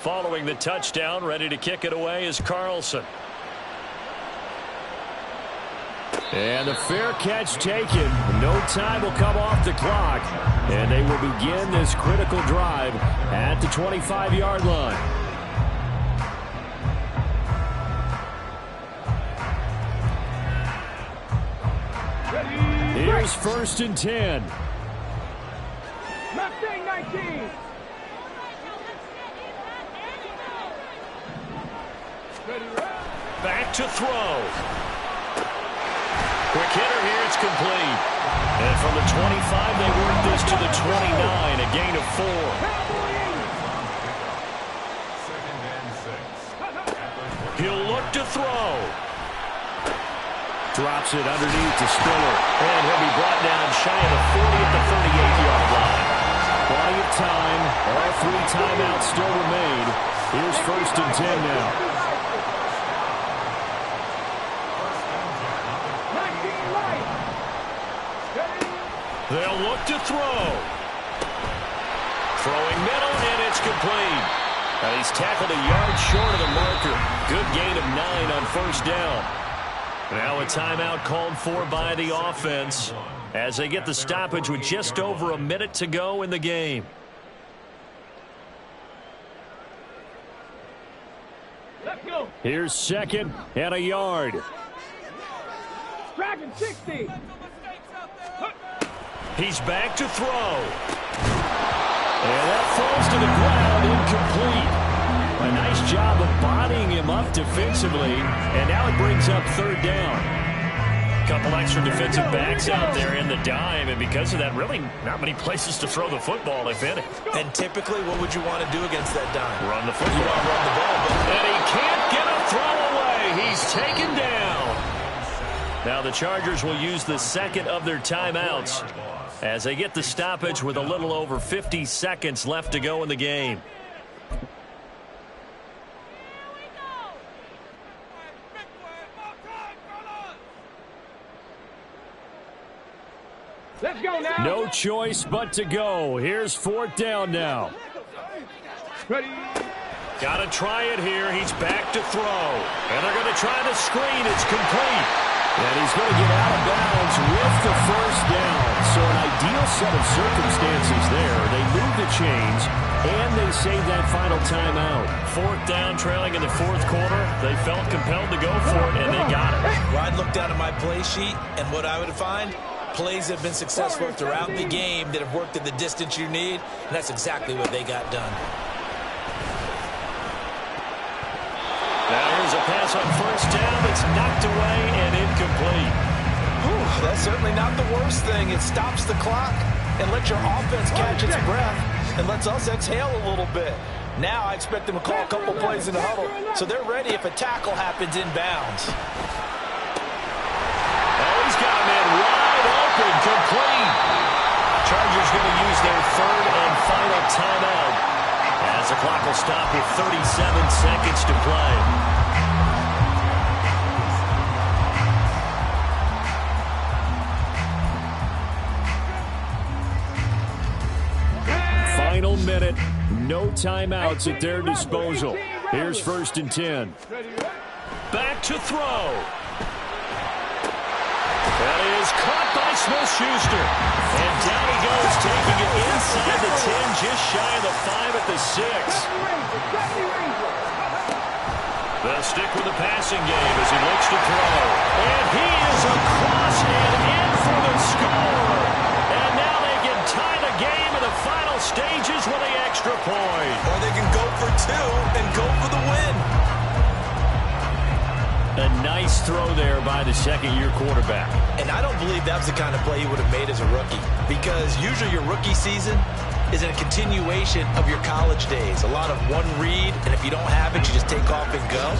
Following the touchdown, ready to kick it away is Carlson. And a fair catch taken. No time will come off the clock. And they will begin this critical drive at the 25-yard line. Here's 1st and 10. Mustang 19. Back to throw. Quick hitter here, it's complete. And from the 25, they work this to the 29, a gain of 4. He'll look to throw. Drops it underneath to Spiller. And he'll be brought down shy of the 40 at the 38-yard line. Plenty of time. All 3 timeouts still remain. Here's 1st and 10 now. They'll look to throw. Throwing middle, and it's complete. And he's tackled a yard short of the marker. Good gain of 9 on 1st down. Now a timeout called for by the offense as they get the stoppage with just over a minute to go in the game. Here's 2nd and a yard. Dragon 60. He's back to throw. And that falls to the ground, incomplete. A nice job of bodying him up defensively, and now it brings up 3rd down. A couple extra defensive backs out there in the dime, and because of that, really not many places to throw the football, if any. And typically, what would you want to do against that dime? Run the football. You want to run the ball, but and he can't get a throw away. He's taken down. Now the Chargers will use the 2nd of their timeouts as they get the stoppage with a little over 50 seconds left to go in the game. Let's go now. No choice but to go. Here's 4th down now. Ready. Got to try it here. He's back to throw. And they're going to try the screen. It's complete. And he's going to get out of bounds with the 1st down. So an ideal set of circumstances there. They move the chains, and they save that final timeout. 4th down, trailing in the 4th quarter. They felt compelled to go for it, and they got it. well, I'd look down at my play sheet, and what I would find, plays that have been successful throughout the game that have worked at the distance you need, and that's exactly what they got done. Now here's a pass on 1st down. It's knocked away and incomplete. Whew, that's certainly not the worst thing. It stops the clock and lets your offense catch its breath and lets us exhale a little bit. Now I expect them to call a couple plays in the huddle so they're ready if a tackle happens inbounds. Oh, he's got a man wide open, complete. Chargers going to use their 3rd and final timeout as the clock will stop with 37 seconds to play. Final minute. No timeouts at their disposal. Here's 1st and 10. Back to throw. That is caught by Smith-Schuster. And down he goes, taking it inside the 10, just shy of the 5 at the 6. They'll stick with the passing game as he looks to throw. And he is across and in for the score. And now they can tie the game in the final stages with the extra point. Or they can go for 2 and go for the win. A nice throw there by the 2nd-year quarterback. And I don't believe that was the kind of play he would have made as a rookie, because usually your rookie season is a continuation of your college days. A lot of one read, and if you don't have it, you just take off and go.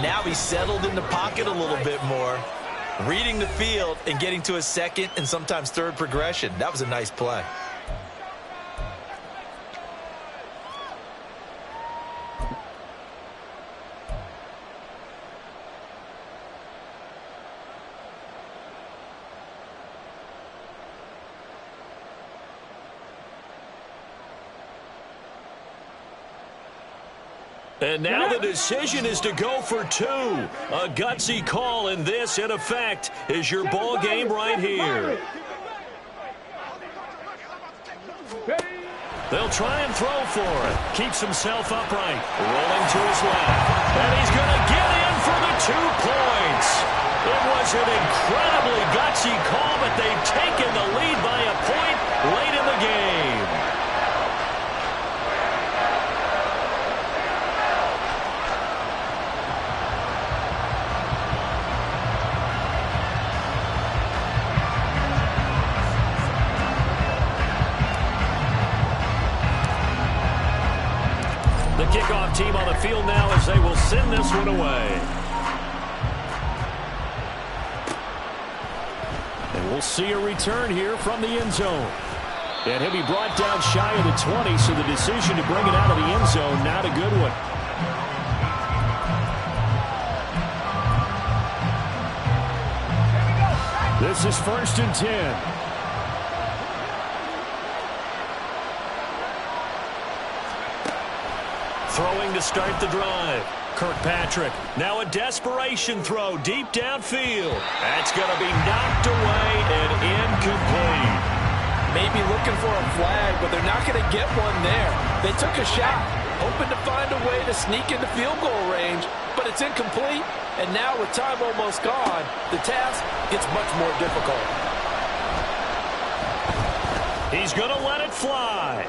Now he's settled in the pocket a little bit more, reading the field and getting to a 2nd and sometimes 3rd progression. That was a nice play. And now the decision is to go for 2. A gutsy call, and this, in effect, is your ball game right here. They'll try and throw for it. Keeps himself upright. Rolling to his left. And he's going to get in for the 2 points. It was an incredibly gutsy call, but they've taken the lead by a point late in the game. The kickoff team on the field now as they will send this one away. And we'll see a return here from the end zone. And he'll be brought down shy of the 20, so the decision to bring it out of the end zone, not a good one. This is 1st and 10. Throwing to start the drive. Kirkpatrick, now a desperation throw deep downfield. That's going to be knocked away and incomplete. Maybe looking for a flag, but they're not going to get one there. They took a shot. hoping to find a way to sneak into field goal range, but it's incomplete. And now with time almost gone, the task gets much more difficult. He's going to let it fly.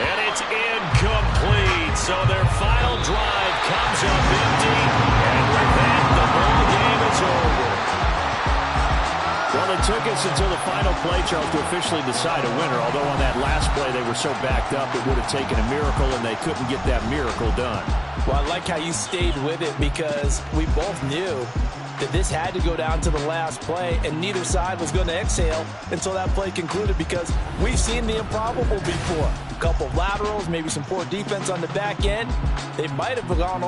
And it's incomplete. So their final drive comes up empty. And with that, the ball game is over. Well, it took us until the final play, Charles, to officially decide a winner. Although on that last play they were so backed up, it would have taken a miracle, and they couldn't get that miracle done. Well, I like how you stayed with it because we both knew that this had to go down to the last play, and neither side was going to exhale until that play concluded because we've seen the improbable before. A couple of laterals, maybe some poor defense on the back end. They might have gone